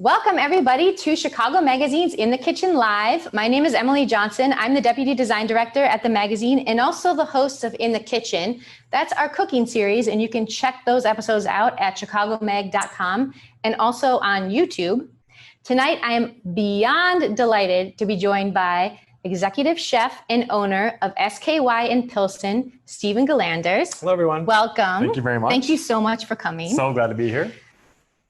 Welcome everybody to Chicago Magazine's In the Kitchen Live. My name is Emily Johnson. I'm the Deputy Design Director at the magazine and also the host of In the Kitchen. That's our cooking series, and you can check those episodes out at chicagomag.com and also on YouTube. Tonight, I am beyond delighted to be joined by Executive Chef and owner of S.K.Y in Pilsen, Stephen Galanders. Hello, everyone. Welcome. Thank you very much. Thank you so much for coming. So glad to be here.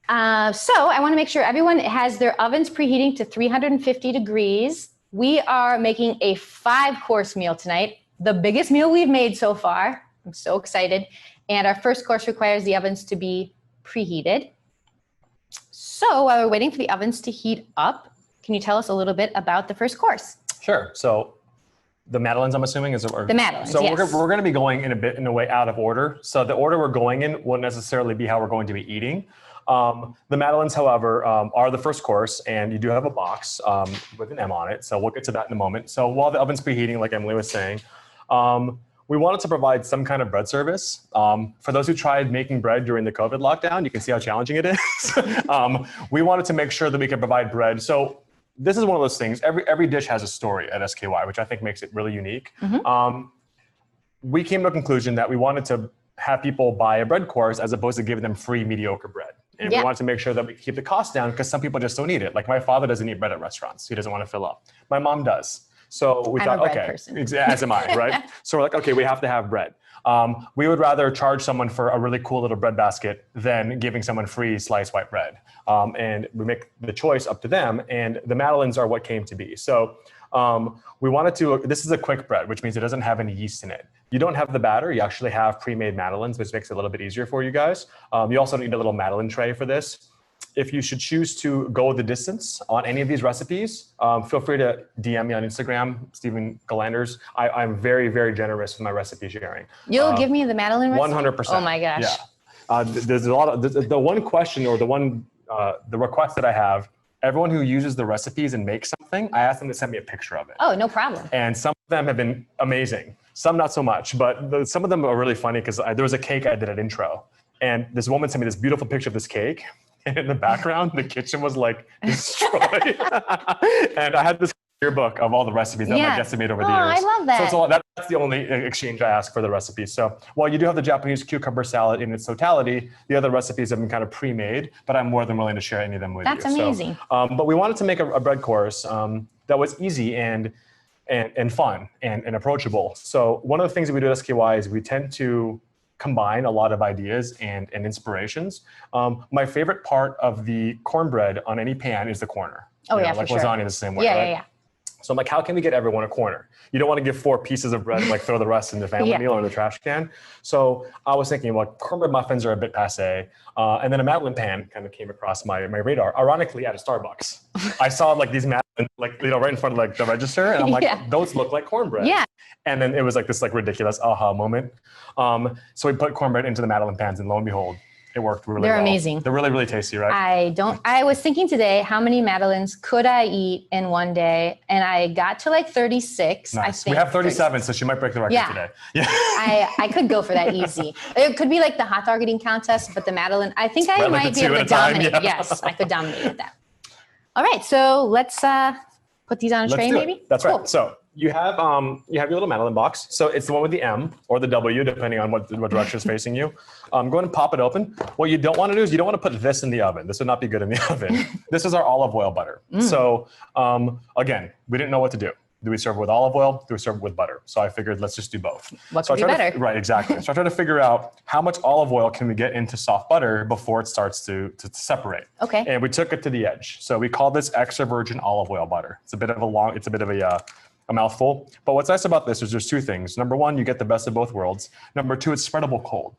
So I want to make sure everyone has their ovens preheating to 350 degrees. We are making a 5-course meal tonight, the biggest meal we've made so far. I'm so excited. And our first course requires the ovens to be preheated. So while we're waiting for the ovens to heat up, can you tell us a little bit about the first course? Sure. So the Madeleines, I'm assuming, is the Madeleines. So yes. we're going to be going in a way out of order. So the order we're going in won't necessarily be how we're going to be eating. The Madeleines, however, are the first course, and you do have a box with an M on it. So we'll get to that in a moment. So while the oven's preheating, like Emily was saying, we wanted to provide some kind of bread service. For those who tried making bread during the COVID lockdown, you can see how challenging it is. We wanted to make sure that we could provide bread. So this is one of those things. Every dish has a story at S.K.Y, which I think makes it really unique. Mm-hmm. We came to a conclusion that we wanted to have people buy a bread course as opposed to giving them free mediocre bread. And we wanted to make sure that we keep the cost down because some people just don't eat it. Like my father doesn't eat bread at restaurants. He doesn't want to fill up. My mom does. So we thought, okay, as am I, right? So we're like, okay, we have to have bread. We would rather charge someone for a really cool little bread basket than giving someone free sliced white bread. And we make the choice up to them. And the Madeleines are what came to be. So we wanted to, this is a quick bread, which means it doesn't have any yeast in it. You don't have the batter. You actually have pre-made Madeleines, which makes it a little bit easier for you guys. You also need a little Madeleine tray for this. If you should choose to go the distance on any of these recipes, feel free to DM me on Instagram, Stephen Galanders. I'm very, very generous with my recipe sharing. You'll give me the Madeleine recipe? 100%. Oh my gosh. Yeah. There's a lot of, the one question or the request that I have, everyone who uses the recipes and makes something, I ask them to send me a picture of it. Oh, no problem. And some of them have been amazing. Some not so much, but some of them are really funny because there was a cake I did at intro. And this woman sent me this beautiful picture of this cake. And in the background, the kitchen was like destroyed. And I had this yearbook of all the recipes that my guests have made over the years. I love that. So that's the only exchange I ask for the recipes. So while you do have the Japanese cucumber salad in its totality, the other recipes have been kind of pre-made, but I'm more than willing to share any of them with you. That's amazing. So, but we wanted to make a bread course that was easy and fun and approachable. So one of the things that we do at S.K.Y is we tend to combine a lot of ideas and inspirations. My favorite part of the cornbread on any pan is the corner. Oh, yeah, like for sure. lasagna the same way, right? Yeah. So I'm like, how can we get everyone a corner? You don't want to give 4 pieces of bread and like throw the rest in the family meal or in the trash can. So I was thinking, well, cornbread muffins are a bit passe. And then a Madeleine pan kind of came across my radar. Ironically, at a Starbucks, I saw like these Madeleine, right in front of like the register, and I'm like, those look like cornbread. Yeah. And then it was like this like ridiculous aha moment. So we put cornbread into the Madeleine pans, and lo and behold, it worked really well. They're amazing. They're really, really tasty, right? I was thinking today, how many Madeleines could I eat in one day? And I got to like 36. Nice. I think we have 37, so she might break the record today. Yeah. I could go for that easy. It could be like the hot dog eating contest, but the Madeleine, I think I might be able to dominate. Yes, I could dominate with that. All right, so let's put these on a tray maybe? That's right. So you have your little Madeleine box. So it's the one with the M or the W, depending on what direction is facing you. Go ahead and pop it open. What you don't want to do is you don't want to put this in the oven. This would not be good in the oven. This is our olive oil butter. So again, we didn't know what to do. Do we serve it with olive oil? Do we serve it with butter? So I figured let's just do both. What could be better? Right, exactly. So I tried to figure out how much olive oil can we get into soft butter before it starts to separate. Okay. And we took it to the edge. So we call this extra virgin olive oil butter. It's a bit of a mouthful. But what's nice about this is there's 2 things. Number 1, you get the best of both worlds. Number 2, it's spreadable cold.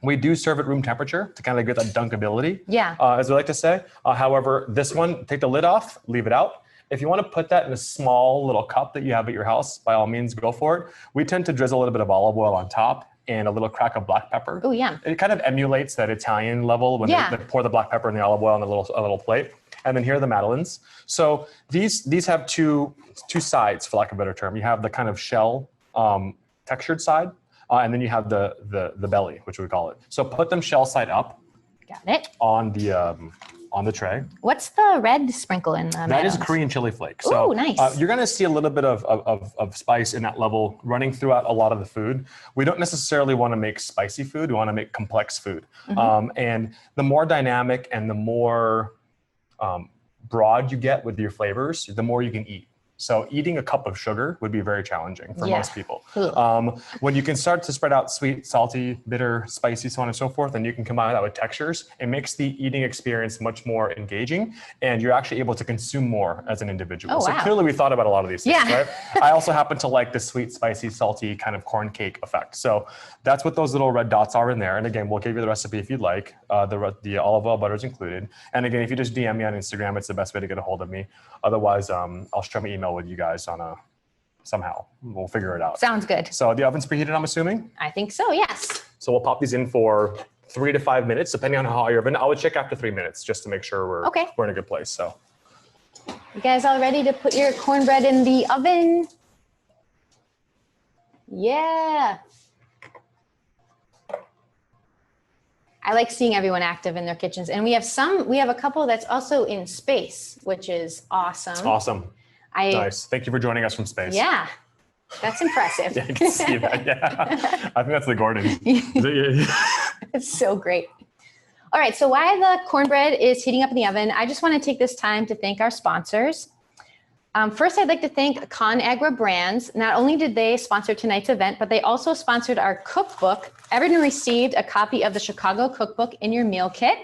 We do serve at room temperature to kind of get that dunkability, as we like to say. However, this one, take the lid off, leave it out. If you want to put that in a small little cup that you have at your house, by all means, go for it. We tend to drizzle a little bit of olive oil on top and a little crack of black pepper. Oh, yeah. It kind of emulates that Italian level when they pour the black pepper and the olive oil on a little plate. And then here are the Madeleines. So these have two sides, for lack of a better term. You have the kind of shell textured side, and then you have the belly, which we call it. So put them shell side up. Got it. on the tray. What's the red sprinkle in the That is Madeline's? Korean chili flakes. Ooh, So nice. you're going to see a little bit of spice in that level running throughout a lot of the food. We don't necessarily want to make spicy food. We want to make complex food. And the more dynamic and the more broad you get with your flavors, the more you can eat. So eating a cup of sugar would be very challenging for most people. When you can start to spread out sweet, salty, bitter, spicy, so on and so forth, and you can combine that with textures, it makes the eating experience much more engaging, and you're actually able to consume more as an individual. So clearly we thought about a lot of these things, right? I also happen to like the sweet, spicy, salty kind of corn cake effect. So that's what those little red dots are in there. And again, we'll give you the recipe if you'd like. The olive oil butter is included. And again, if you just DM me on Instagram, it's the best way to get a hold of me. Otherwise, I'll share my email with you guys somehow. We'll figure it out. Sounds good. So the oven's preheated, I'm assuming? I think so, yes. So we'll pop these in for 3 to 5 minutes, depending on how hot your oven. I would check after 3 minutes just to make sure we're in a good place. So you guys all ready to put your cornbread in the oven? Yeah. I like seeing everyone active in their kitchens. And we have a couple that's also in space, which is awesome. Awesome. Nice. Thank you for joining us from space. Yeah. That's impressive. Yeah, I can see that. Yeah. I think that's the Gordon. It's so great. All right. So while the cornbread is heating up in the oven, I just want to take this time to thank our sponsors. First, I'd like to thank ConAgra Brands. Not only did they sponsor tonight's event, but they also sponsored our cookbook. Everyone received a copy of the Chicago Cookbook in your meal kit.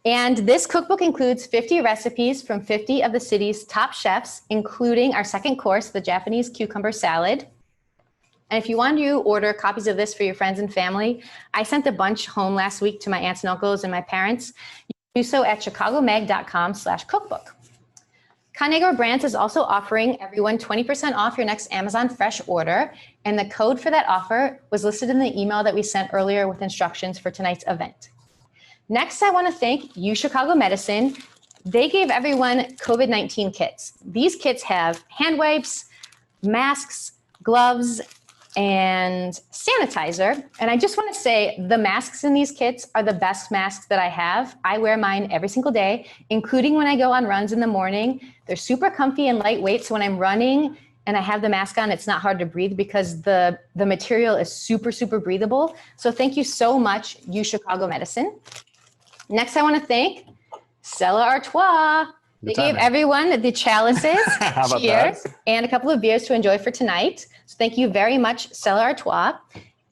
And this cookbook includes 50 recipes from 50 of the city's top chefs, including our second course, the Japanese cucumber salad. And if you want to order copies of this for your friends and family, I sent a bunch home last week to my aunts and uncles and my parents. You can do so at chicagomag.com/cookbook. ConAgra Brands is also offering everyone 20% off your next Amazon Fresh order. And the code for that offer was listed in the email that we sent earlier with instructions for tonight's event. Next, I want to thank UChicago Medicine. They gave everyone COVID-19 kits. These kits have hand wipes, masks, gloves, and sanitizer. And I just want to say the masks in these kits are the best masks that I have. I wear mine every single day, including when I go on runs in the morning. They're super comfy and lightweight. So when I'm running and I have the mask on, it's not hard to breathe because the material is super, super breathable. So thank you so much, UChicago Medicine. Next, I want to thank Stella Artois. They gave everyone the chalices, cheers, and a couple of beers to enjoy for tonight. So thank you very much, Stella Artois.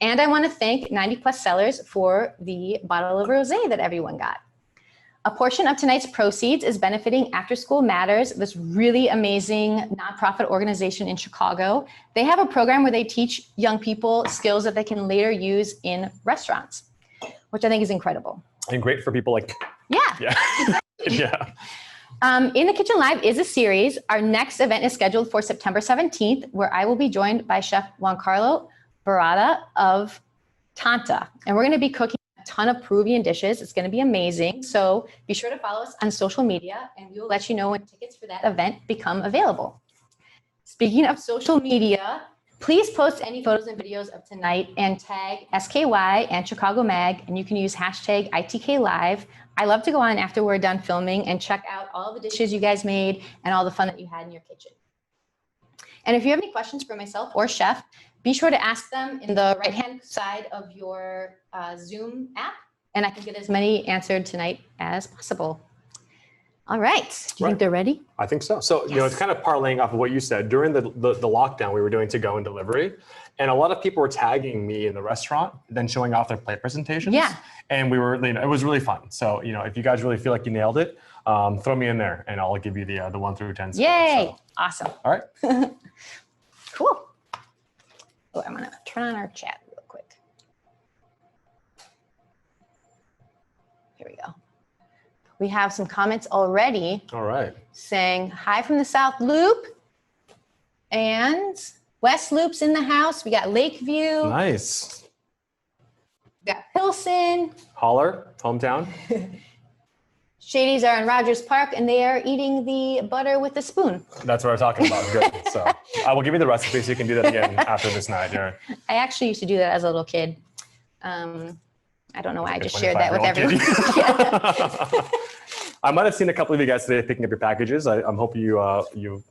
And I want to thank 90 Plus Cellars for the bottle of rosé that everyone got. A portion of tonight's proceeds is benefiting After School Matters, this really amazing nonprofit organization in Chicago. They have a program where they teach young people skills that they can later use in restaurants, which I think is incredible. And great for people like... Yeah. Yeah. In the Kitchen Live is a series. Our next event is scheduled for September 17th, where I will be joined by Chef Juan Carlo Barada of Tanta. And we're going to be cooking a ton of Peruvian dishes. It's going to be amazing. So be sure to follow us on social media, and we will let you know when tickets for that event become available. Speaking of social media, please post any photos and videos of tonight and tag S.K.Y and Chicago Mag, and you can use hashtag ITKLive. I love to go on after we're done filming and check out all the dishes you guys made and all the fun that you had in your kitchen. And if you have any questions for myself or Chef, be sure to ask them in the right-hand side of your Zoom app, and I can get as many answered tonight as possible. All right. Do you think they're ready? I think so. So, you know, it's kind of parlaying off of what you said. During the lockdown, we were doing to-go and delivery. And a lot of people were tagging me in the restaurant, then showing off their plate presentations. Yeah. And we were, you know, it was really fun. So, you know, if you guys really feel like you nailed it, throw me in there and I'll give you the 1 through 10 score. Yay. So. Awesome. All right. Cool. Oh, I'm going to turn on our chat real quick. Here we go. We have some comments already. All right. Saying hi from the South Loop and West Loop's in the house. We got Lakeview. Nice. We got Pilsen. Holler, hometown. Shadies are in Rogers Park and they are eating the butter with a spoon. That's what I'm talking about. Good. So I will give you the recipe so you can do that again after this night. Yeah. I actually used to do that as a little kid. I don't know why I Like a just shared that with 25-year-old everyone. kid. I might have seen a couple of you guys today picking up your packages. I'm hoping you've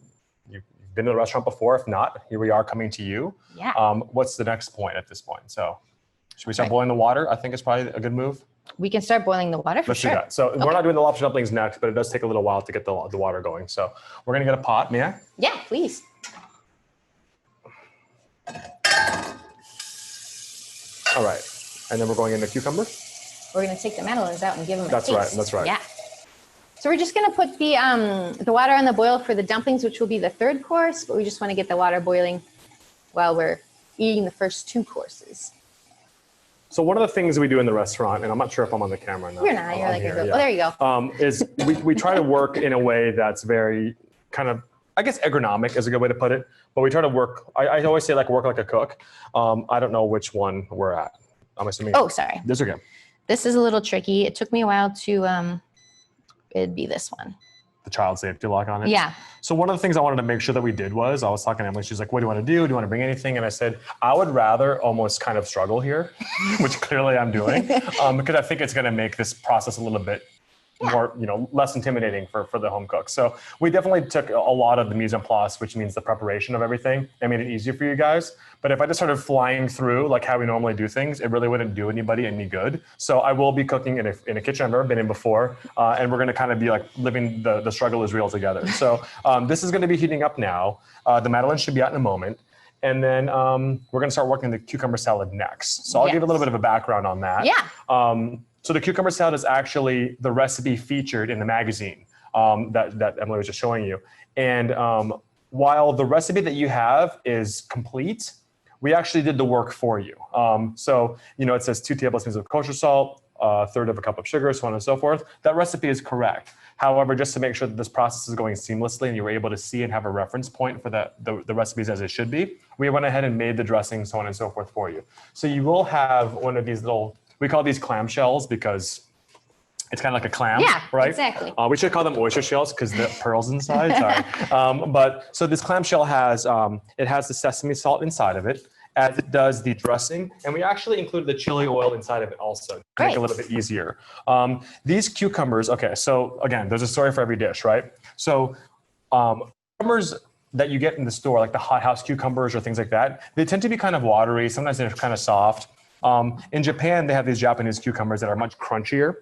been to the restaurant before. If not, here we are coming to you. Yeah. What's the next point at this point? So should we start Right. boiling the water? I think it's probably a good move. We can start boiling the water for Let's sure. do that. So we're not doing the lobster dumplings next, but it does take a little while to get the water going. So we're gonna get a pot, may I? Yeah, please. All right, and then we're going into cucumber. We're gonna take the madeleines out and give them a That's taste. right, that's right. Yeah. So we're just gonna put the water on the boil for the dumplings, which will be the third course, but we just wanna get the water boiling while we're eating the first two courses. So one of the things we do in the restaurant, and I'm not sure if I'm on the camera or not. You're not, you're I'm like, here, oh, yeah. there you go. Is we try to work in a way that's very kind of, I guess ergonomic is a good way to put it, but we try to work, I always say like work like a cook. I don't know which one we're at. I'm assuming. Oh, sorry. This is okay. This is a little tricky. It took me a while to, it'd be this one. The child safety lock on it. Yeah. So one of the things I wanted to make sure that we did was, I was talking to Emily, she's like, what do you want to do? Do you want to bring anything? And I said, I would rather almost kind of struggle here, which clearly I'm doing, because I think it's going to make this process a little bit more, less intimidating for the home cook. So we definitely took a lot of the mise en place, which means the preparation of everything, and made it easier for you guys. But if I just started flying through like how we normally do things, it really wouldn't do anybody any good. So I will be cooking in a kitchen I've never been in before, and we're going to kind of be like living the struggle is real together. So this is going to be heating up now. The madeleine should be out in a moment. And then we're going to start working the cucumber salad next. So I'll give a little bit of a background on that. Yeah. So the cucumber salad is actually the recipe featured in the magazine that Emily was just showing you. And while the recipe that you have is complete, we actually did the work for you. So, it says 2 tablespoons of kosher salt, 1/3 of a cup of sugar, so on and so forth. That recipe is correct. However, just to make sure that this process is going seamlessly and you were able to see and have a reference point for the recipes as it should be, we went ahead and made the dressing, so on and so forth for you. So you will have one of these little, we call these clam shells because it's kind of like a clam, right? Exactly. We should call them oyster shells because the pearls inside, sorry. But so this clam shell has, it has the sesame salt inside of it, as it does the dressing. And we actually included the chili oil inside of it also to make it a little bit easier. These cucumbers, okay, so again, there's a story for every dish, right? So cucumbers that you get in the store, like the hothouse cucumbers or things like that, they tend to be kind of watery. Sometimes they're kind of soft. In Japan, they have these Japanese cucumbers that are much crunchier,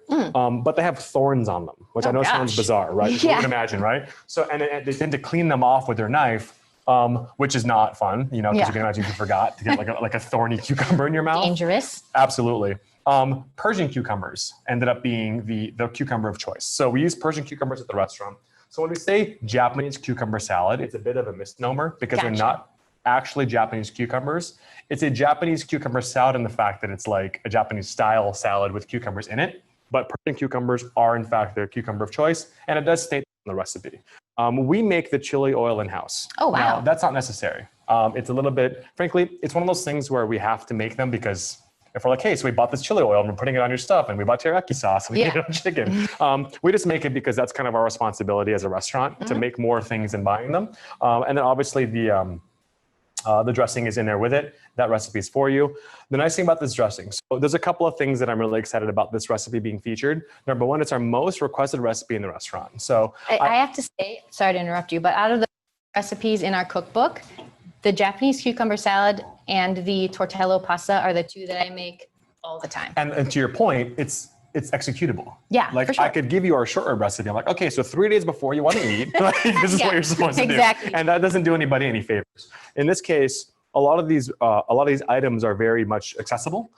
but they have thorns on them, which I know sounds bizarre, right? You can imagine, right? So, and they tend to clean them off with their knife, which is not fun, because you can imagine if you forgot to get like a thorny cucumber in your mouth. Dangerous. Absolutely. Persian cucumbers ended up being the cucumber of choice. So we use Persian cucumbers at the restaurant. So when we say Japanese cucumber salad, it's a bit of a misnomer because they're not actually Japanese cucumbers. It's a Japanese cucumber salad in the fact that it's like a Japanese style salad with cucumbers in it, but Persian cucumbers are in fact their cucumber of choice, and it does state on the recipe. We make the chili oil in-house. Oh, wow. Now, that's not necessary. It's a little bit, frankly, it's one of those things where we have to make them because if we're like, hey, so we bought this chili oil and we're putting it on your stuff, and we bought teriyaki sauce and we made it on chicken. We just make it because that's kind of our responsibility as a restaurant to make more things than buying them. And then obviously the dressing is in there with it. That recipe is for you. The nice thing about this dressing, so there's a couple of things that I'm really excited about this recipe being featured. Number one, it's our most requested recipe in the restaurant. So I have to say, sorry to interrupt you, but out of the recipes in our cookbook, the Japanese cucumber salad and the tortello pasta are the 2 that I make all the time. And to your point, it's executable. Yeah, like for sure. I could give you our short rib recipe. I'm like, okay, so 3 days before you want to eat, like, this is what you're supposed to do. And that doesn't do anybody any favors. In this case, a lot of these items are very much accessible.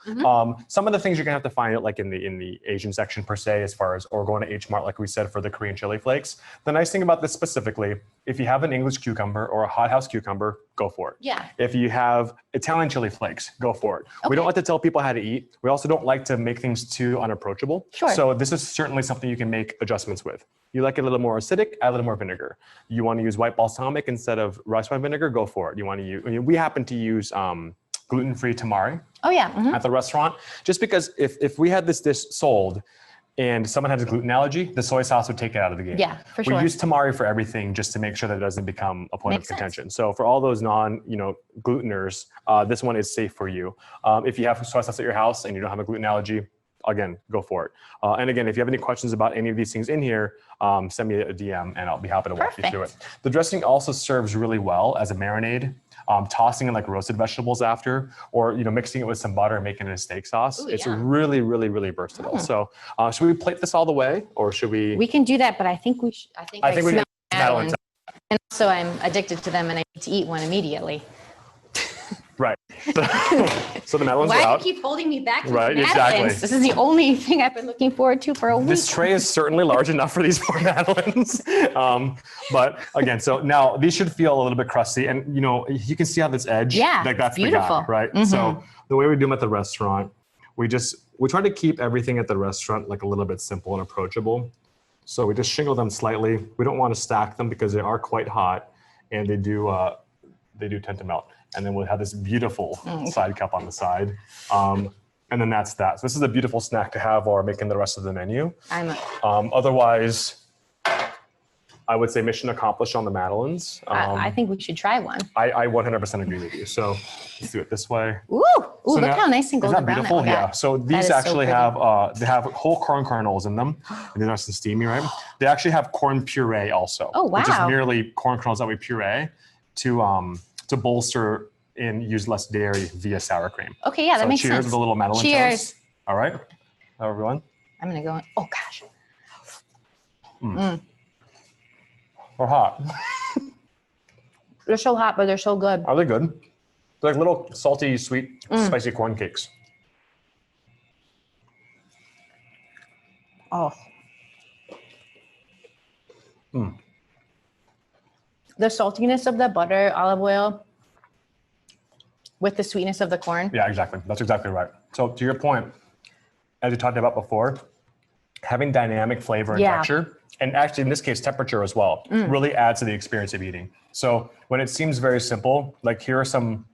Some of the things you're gonna have to find it like in the Asian section per se, as far as, or going to H Mart, like we said, for the Korean chili flakes. The nice thing about this specifically, if you have an English cucumber or a hothouse cucumber, go for it. Yeah. If you have Italian chili flakes, go for it. We don't like to tell people how to eat. We also don't like to make things too unapproachable. So this is certainly something you can make adjustments with. You like it a little more acidic, add a little more vinegar. You want to use white balsamic instead of rice wine vinegar, go for it. You want to use, we happen to use gluten-free tamari at the restaurant, just because if we had this dish sold and someone has a gluten allergy, the soy sauce would take it out of the game. Yeah, for sure. We use tamari for everything just to make sure that it doesn't become a point of contention. So for all those gluteners, this one is safe for you. If you have soy sauce at your house and you don't have a gluten allergy, again, go for it. And again, if you have any questions about any of these things in here, send me a DM and I'll be happy to walk you through it. The dressing also serves really well as a marinade. Tossing in like roasted vegetables after, or mixing it with some butter and making it a steak sauce. Ooh, it's yeah. really, really, really versatile. So should we plate this all the way, or should we? We can do that, but I think we should. I think we smell Madeleines, and also I'm addicted to them, and I need to eat one immediately. Right. So the Madeleines are out. Why do you keep holding me back? Right, exactly. This is the only thing I've been looking forward to for a week. This tray is certainly large enough for these poor Madeleines. But again, so now these should feel a little bit crusty, and you can see how this edge, like that's beautiful. The guy, right? So the way we do them at the restaurant, we try to keep everything at the restaurant like a little bit simple and approachable. So we just shingle them slightly. We don't want to stack them because they are quite hot, and they do tend to melt. And then we'll have this beautiful side cup on the side. And then that's that. So this is a beautiful snack to have while making the rest of the menu. Otherwise, I would say mission accomplished on the Madeleines. I think we should try one. I 100% agree with you. So let's do it this way. Ooh, so look how nice and golden brown beautiful? that one got. Yeah. So these actually have they have whole corn kernels in them. And they're nice and steamy, right? They actually have corn puree also. Oh, wow. Which is merely corn kernels that we puree to bolster and use less dairy via sour cream. Okay, yeah, that makes sense. Cheers with a little Madeleine toast. All right, everyone. I'm gonna go. Oh gosh. They're hot. They're so hot, but they're so good. Are they good? They're like little salty, sweet, spicy corn cakes. Oh. The saltiness of the butter, olive oil, with the sweetness of the corn. Yeah, exactly. That's exactly right. So to your point, as we talked about before, having dynamic flavor and texture, and actually in this case, temperature as well, really adds to the experience of eating. So when it seems very simple, like here are some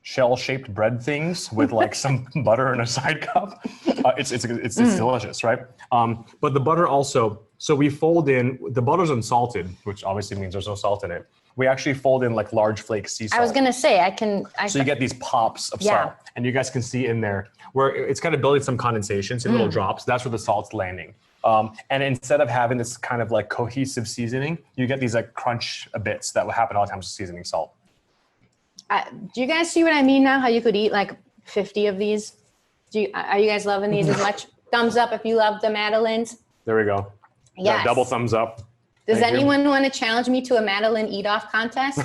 shell-shaped bread things with like some butter in a side cup, it's delicious, right? But the butter also, so we fold in, the butter's unsalted, which obviously means there's no salt in it. We actually fold in like large flake sea salt. I was gonna say, so you get these pops of salt, and you guys can see in there where it's kind of building some condensation, some little drops. That's where the salt's landing. And instead of having this kind of like cohesive seasoning, you get these like crunch bits that will happen all the times with seasoning salt. Do you guys see what I mean now? How you could eat like 50 of these? Are you guys loving these as much? Thumbs up if you love the Madeleines. There we go. Yes. Double thumbs up. Does anyone want to challenge me to a Madeleine eat-off contest?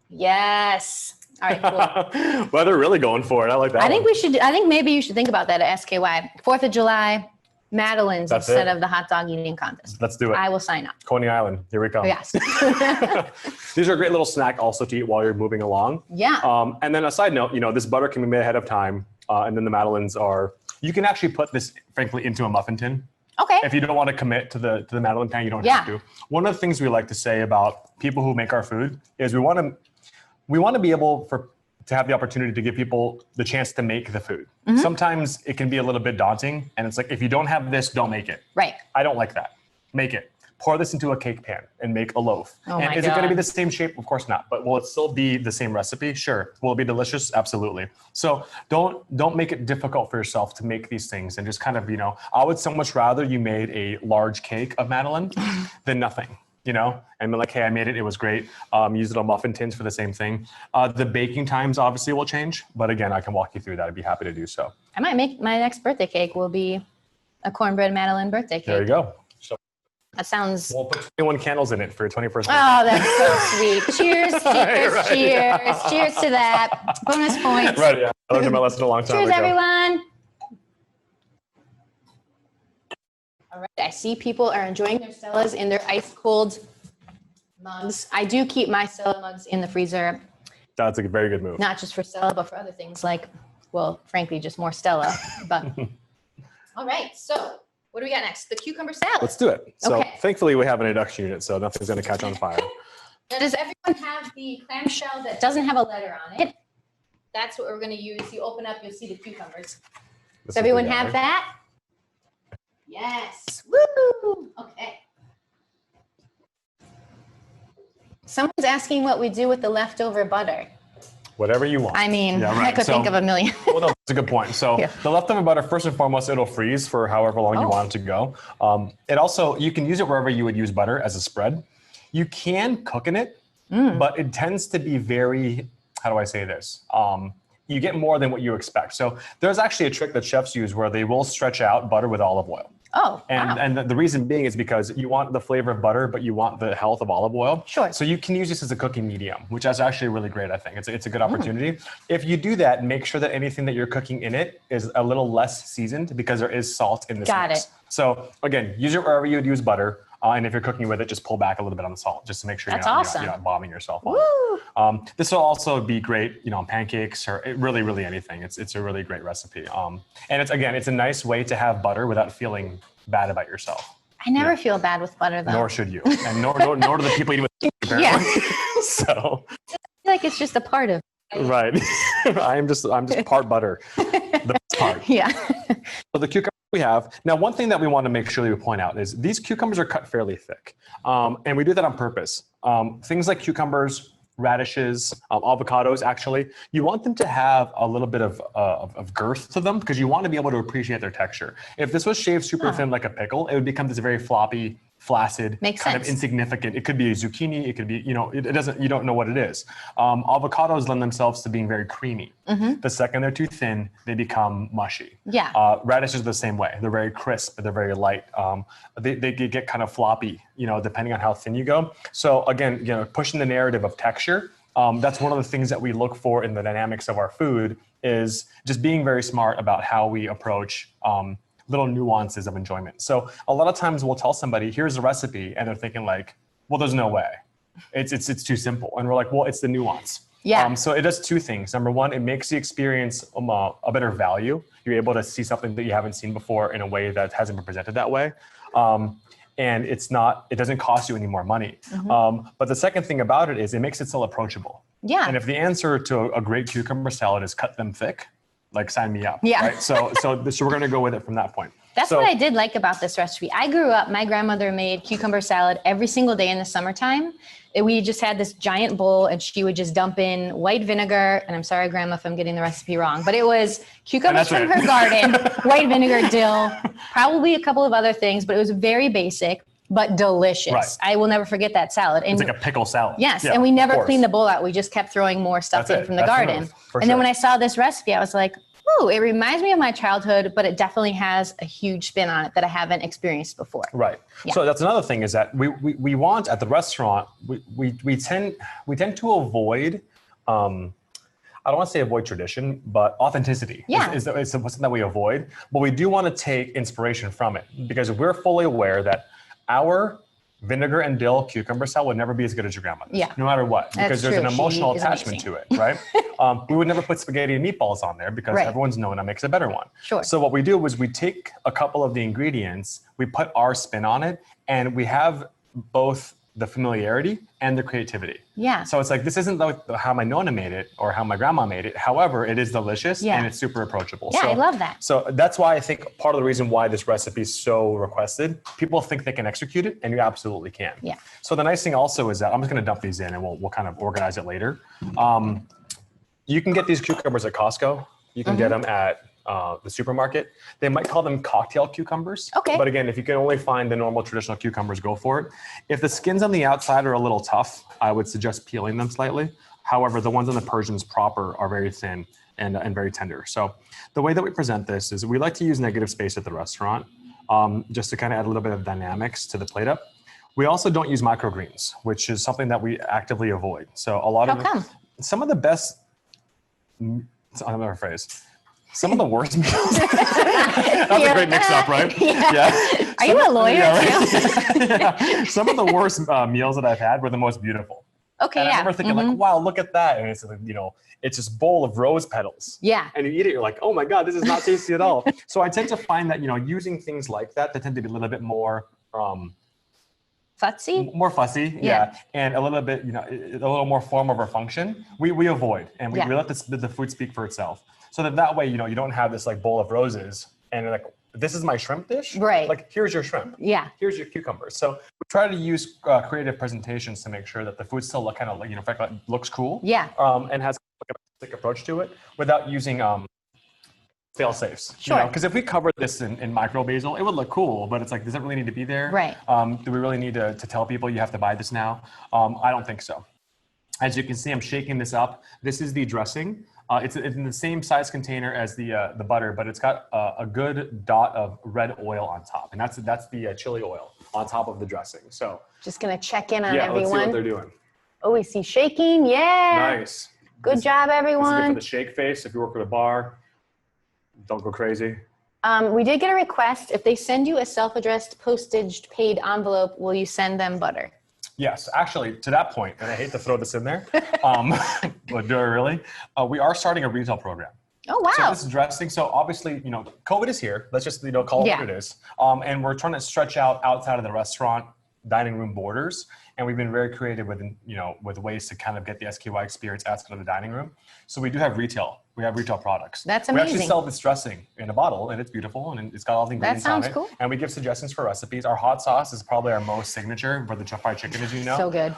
Yes. All right, cool. Well, they're really going for it. I like that. I think maybe you should think about that at S.K.Y. 4th of July, Madeleines instead of the hot dog eating contest. Let's do it. I will sign up. Coney Island. Here we come. Yes. These are a great little snack also to eat while you're moving along. Yeah. And then a side note, this butter can be made ahead of time. And then the Madeleines you can actually put this, frankly, into a muffin tin. Okay. If you don't want to commit to the Madeleine pan, you don't have to. One of the things we like to say about people who make our food is we want to be able to have the opportunity to give people the chance to make the food. Sometimes it can be a little bit daunting, and it's like, if you don't have this, don't make it. Right. I don't like that. Make it. Pour this into a cake pan and make a loaf. Oh and my is God. it going to be the same shape? Of course not. But will it still be the same recipe? Sure. Will it be delicious? Absolutely. So don't make it difficult for yourself to make these things, and just kind of, I would so much rather you made a large cake of Madeleine than nothing. And be like, hey, I made it. It was great. Use it on muffin tins for the same thing. The baking times obviously will change, but again, I can walk you through that. I'd be happy to do so. I might make my next birthday cake will be a cornbread Madeleine birthday cake. There you go. So that sounds. We'll put 21 candles in it for your 21st birthday. Oh, that's so sweet. Cheers, cheers, Right, cheers. yeah. Cheers to that. Bonus points. Right, yeah. I learned my lesson a long time Cheers, ago. everyone. All right, I see people are enjoying their Stellas in their ice cold mugs. I do keep my Stella mugs in the freezer, That's a very good move. not just for Stella, but for other things like, well, frankly, just more Stella. But all right, so what do we got next? The cucumber salad. Let's do it. So Okay. thankfully we have an induction unit, so nothing's going to catch on fire. Now, does everyone have the clamshell that doesn't have a letter on it? That's what we're going to use. You open up, you'll see the cucumbers. Does everyone have that? Yes. Woo! Okay. Someone's asking what we do with the leftover butter. Whatever you want. I mean, Yeah, right. I could think of a million. Well, no, that's a good point. So the leftover butter, first and foremost, it'll freeze for however long you want it to go. It also, you can use it wherever you would use butter as a spread. You can cook in it, but it tends to be very, how do I say this? You get more than what you expect. So there's actually a trick that chefs use where they will stretch out butter with olive oil. Oh, and the reason being is because you want the flavor of butter, but you want the health of olive oil. Sure. So you can use this as a cooking medium, which is actually really great, I think. It's a good opportunity. If you do that, make sure that anything that you're cooking in it is a little less seasoned because there is salt in this mix. So again, use it wherever you would use butter. And if you're cooking with it, just pull back a little bit on the salt, just to make sure you're not bombing yourself on it. This will also be great, on pancakes or really anything. It's a really great recipe. And it's a nice way to have butter without feeling bad about yourself. I never feel bad with butter though. Nor should you, and nor do the people eating with apparently. So I feel like it's just a part of. Right. I'm just part butter. The best part. Yeah. So the cucumber we have. Now, one thing that we want to make sure that we point out is these cucumbers are cut fairly thick. And we do that on purpose. Things like cucumbers, radishes, avocados, actually, you want them to have a little bit of girth to them because you want to be able to appreciate their texture. If this was shaved super thin like a pickle, it would become this very floppy, flaccid, of insignificant. It could be a zucchini. It could be, it doesn't, you don't know what it is. Avocados lend themselves to being very creamy. The second they're too thin, they become mushy. Yeah. Radishes are the same way. They're very crisp, but they're very light. They get kind of floppy, depending on how thin you go. So again, pushing the narrative of texture, that's one of the things that we look for in the dynamics of our food is just being very smart about how we approach little nuances of enjoyment. So a lot of times we'll tell somebody, here's a recipe, and they're thinking like, well, there's no way. It's too simple. And we're like, well, it's the nuance. Yeah. So it does two things. Number one, it makes the experience a better value. You're able to see something that you haven't seen before in a way that hasn't been presented that way. And it doesn't cost you any more money. But the second thing about it is it makes it still approachable. Yeah. And if the answer to a great cucumber salad is cut them thick, like sign me up. Yeah. Right? So we're going to go with it from that point. That's what I did like about this recipe. I grew up, my grandmother made cucumber salad every single day in the summertime. We just had this giant bowl and she would just dump in white vinegar. And I'm sorry, Grandma, if I'm getting the recipe wrong, but it was cucumbers from her garden, white vinegar, dill, probably a couple of other things, but it was very basic, but delicious. Right. I will never forget that salad. And it's like a pickle salad. Yes. Yeah, and we never cleaned the bowl out. We just kept throwing more stuff in from the garden. And then when I saw this recipe, I was like, ooh, it reminds me of my childhood, but it definitely has a huge spin on it that I haven't experienced before. Right. Yeah. So that's another thing is that we want at the restaurant, we tend to avoid, I don't want to say avoid tradition, but authenticity is something that we avoid. But we do want to take inspiration from it because we're fully aware that our vinegar and dill cucumber salad would never be as good as your grandmother's, no matter what, because there's an emotional attachment to it, right? We would never put spaghetti and meatballs on there because everyone's known that makes a better one. Sure. So what we do is we take a couple of the ingredients, we put our spin on it, and we have both the familiarity and the creativity. Yeah. So it's like, this isn't like how my nonna made it or how my grandma made it. However, it is delicious and it's super approachable. Yeah, I love that. So that's why I think part of the reason why this recipe is so requested, people think they can execute it and you absolutely can. Yeah. So the nice thing also is that I'm just going to dump these in and we'll kind of organize it later. You can get these cucumbers at Costco. You can get them at the supermarket. They might call them cocktail cucumbers. Okay. But again, if you can only find the normal traditional cucumbers, go for it. If the skins on the outside are a little tough, I would suggest peeling them slightly. However, the ones on the Persians proper are very thin and very tender. So the way that we present this is we like to use negative space at the restaurant just to kind of add a little bit of dynamics to the plate up. We also don't use microgreens, which is something that we actively avoid. So a lot some of the best, another phrase, some of the worst meals. That's a great mix-up, right? Yeah. Are you a lawyer? Yeah. Some of the worst meals that I've had were the most beautiful. Okay. And I remember thinking like, wow, look at that. And it's like, it's this bowl of rose petals. Yeah. And you eat it, you're like, oh my God, this is not tasty at all. So I tend to find that, using things like that, they tend to be a little bit more fussy? More fussy, yeah. And a little bit, a little more form over function. We avoid, and we let the food speak for itself. So that way, you don't have this like bowl of roses and like, this is my shrimp dish. Right. Like, here's your shrimp. Yeah. Here's your cucumbers. So we try to use creative presentations to make sure that the food still looks cool. Yeah. And has approach to it without using fail safes. Sure. Because if we covered this in micro basil, it would look cool, but it's like, does it really need to be there? Right. Do we really need to tell people you have to buy this now? I don't think so. As you can see, I'm shaking this up. This is the dressing. It's in the same size container as the butter, but it's got a good dot of red oil on top, and that's the chili oil on top of the dressing. So just gonna check in on yeah, everyone. let's see what they're doing. Oh, we see shaking. Yeah. Nice. Good job, This is everyone. good for the shake face. If you work at a bar, don't go crazy. We did get a request. If they send you a self-addressed postage paid envelope, will you send them butter? Yes, actually, to that point, and I hate to throw this in there, but do I really? We are starting a retail program. Oh, wow. So this is dressing. So obviously, COVID is here. Let's just, call it what it is. And we're trying to stretch outside of the restaurant dining room borders. And we've been very creative with ways to kind of get the S.K.Y experience outside of the dining room. So we do have retail. We have retail products. That's We amazing. actually sell this dressing in a bottle, and it's beautiful, and it's got all the ingredients on it. sounds cool. And we give suggestions for recipes. Our hot sauce is probably our most signature for the fried chicken, as you know. So good.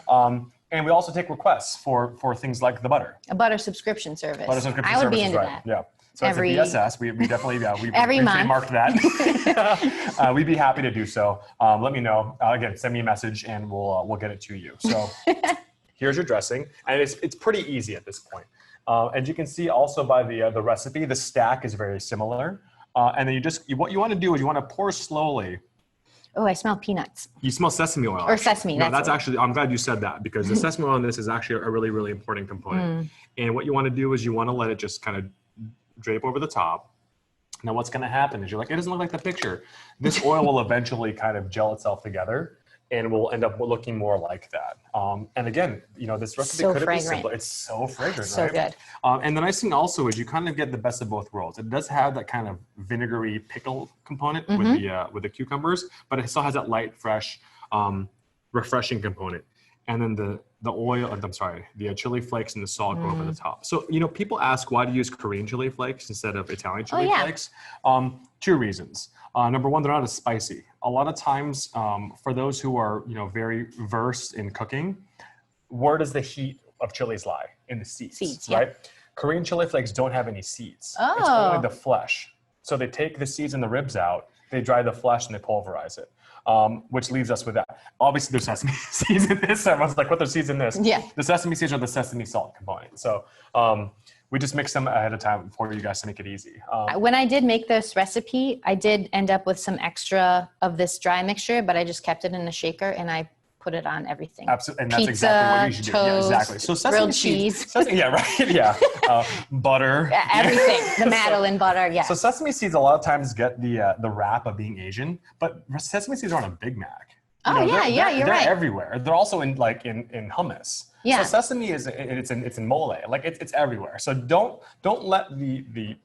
And we also take requests for things like the butter. A butter subscription service. Butter subscription I would be services, into right. that. Yeah. So it's a BSS. We definitely, we month. trademarked that. We'd be happy to do so. Let me know. Again, send me a message and we'll get it to you. So here's your dressing. And it's pretty easy at this point. As you can see also by the recipe, the stack is very similar. And then what you want to do is you want to pour slowly. Oh, I smell peanuts. You smell sesame oil. Or sesame. No, that's actually, I'm glad you said that, because the sesame oil in this is actually a really, really important component. And what you want to do is you want to let it just kind of drape over the top. Now what's going to happen is you're like, it doesn't look like the picture. This oil will eventually kind of gel itself together and will end up looking more like that. And again, this recipe So could be fragrant. simpler. It's so fragrant, So right? good. And the nice thing also is you kind of get the best of both worlds. It does have that kind of vinegary pickle component with the cucumbers, but it still has that light, fresh, refreshing component. And then the oil, the chili flakes and the salt go over the top. So, people ask why to use Korean chili flakes instead of Italian chili flakes. Two reasons. Number one, they're not as spicy. A lot of times, for those who are, very versed in cooking, where does the heat of chilies lie? In the seeds, right? Yeah. Korean chili flakes don't have any seeds. Oh. It's only the flesh. So they take the seeds and the ribs out, they dry the flesh and they pulverize it. Which leaves us with that. Obviously, there's sesame seeds in this. Everyone's like, what, there's seeds in this? Yeah. The sesame seeds are the sesame salt component. So we just mix them ahead of time for you guys to make it easy. When I did make this recipe, I did end up with some extra of this dry mixture, but I just kept it in the shaker and I put it on everything. Absolutely, and that's Pizza, exactly what you should do. Yeah, toast, exactly. So sesame grilled seeds, cheese. yeah, right. Yeah, butter. Yeah, everything. The Madeline butter. Yeah. So sesame seeds a lot of times get the rap of being Asian, but sesame seeds are on a Big Mac. You're they're right. everywhere. They're also in hummus. Yeah. So sesame it's in mole. Like it's everywhere. So don't let the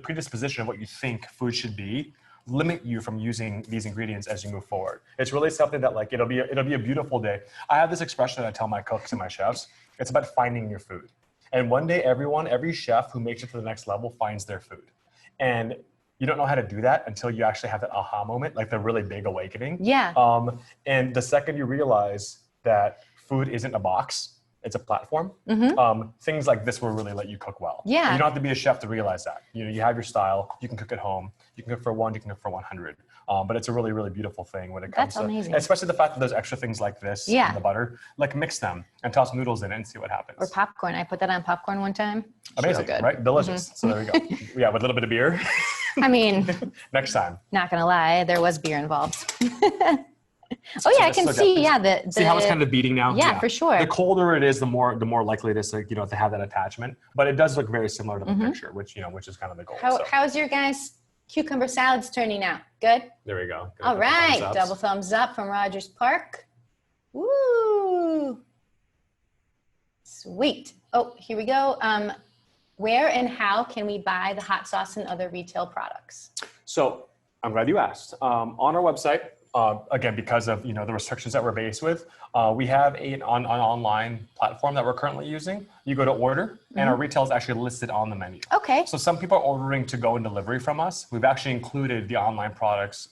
predisposition of what you think food should be limit you from using these ingredients as you move forward. It's really something that it'll be a beautiful day. I have this expression that I tell my cooks and my chefs. It's about finding your food. And one day every chef who makes it to the next level finds their food. And you don't know how to do that until you actually have that aha moment, like the really big awakening. Yeah. And the second you realize that food isn't a box, it's a platform, things like this will really let you cook well. Yeah. You don't have to be a chef to realize that. You have your style, you can cook at home, you can cook for one, you can cook for 100. But it's a really, really beautiful thing when it comes That's amazing. Especially the fact that there's extra things like this in the butter, like mix them and toss noodles in it and see what happens. Or popcorn. I put that on popcorn one time. Amazing, good. right? Delicious. So there we go. Yeah, with a little bit of beer. I mean, next time. Not gonna lie, there was beer involved. I can see. Yeah, see how it's kind of beating now. Yeah, for sure. The colder it is, the more likely it is to to have that attachment. But it does look very similar to the picture, which is kind of the goal. How's your guys' cucumber salads turning out? Good. There we go. All right, double thumbs up from Rogers Park. Woo! Sweet. Oh, here we go. Where and how can we buy the hot sauce and other retail products? So I'm glad you asked. On our website, again, because of the restrictions that we're faced with, we have an online platform that we're currently using. You go to order, and our retail is actually listed on the menu. Okay. So some people are ordering to go and delivery from us. We've actually included the online products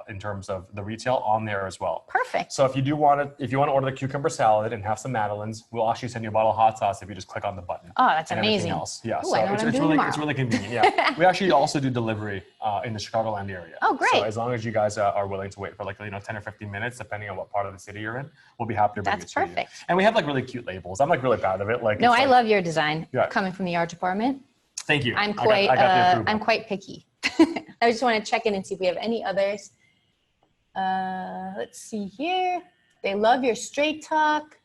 in terms of the retail on there as well. Perfect. So if you want to order the cucumber salad and have some madeleines, we'll actually send you a bottle of hot sauce if you just click on the button. Oh, that's and amazing. Else. Yeah. Ooh, so I know what I'm doing really tomorrow. it's really convenient. Yeah. We actually also do delivery in the Chicagoland area. Oh, great. So as long as you guys are willing to wait for 10 or 15 minutes, depending on what part of the city you're in, we'll be happy to bring it to you. That's perfect. And we have really cute labels. I'm really proud of it. No, I love your design. Yeah. Coming from the art department. Thank you. I'm quite picky. I just want to check in and see if we have any others. Let's see here. They love your straight talk.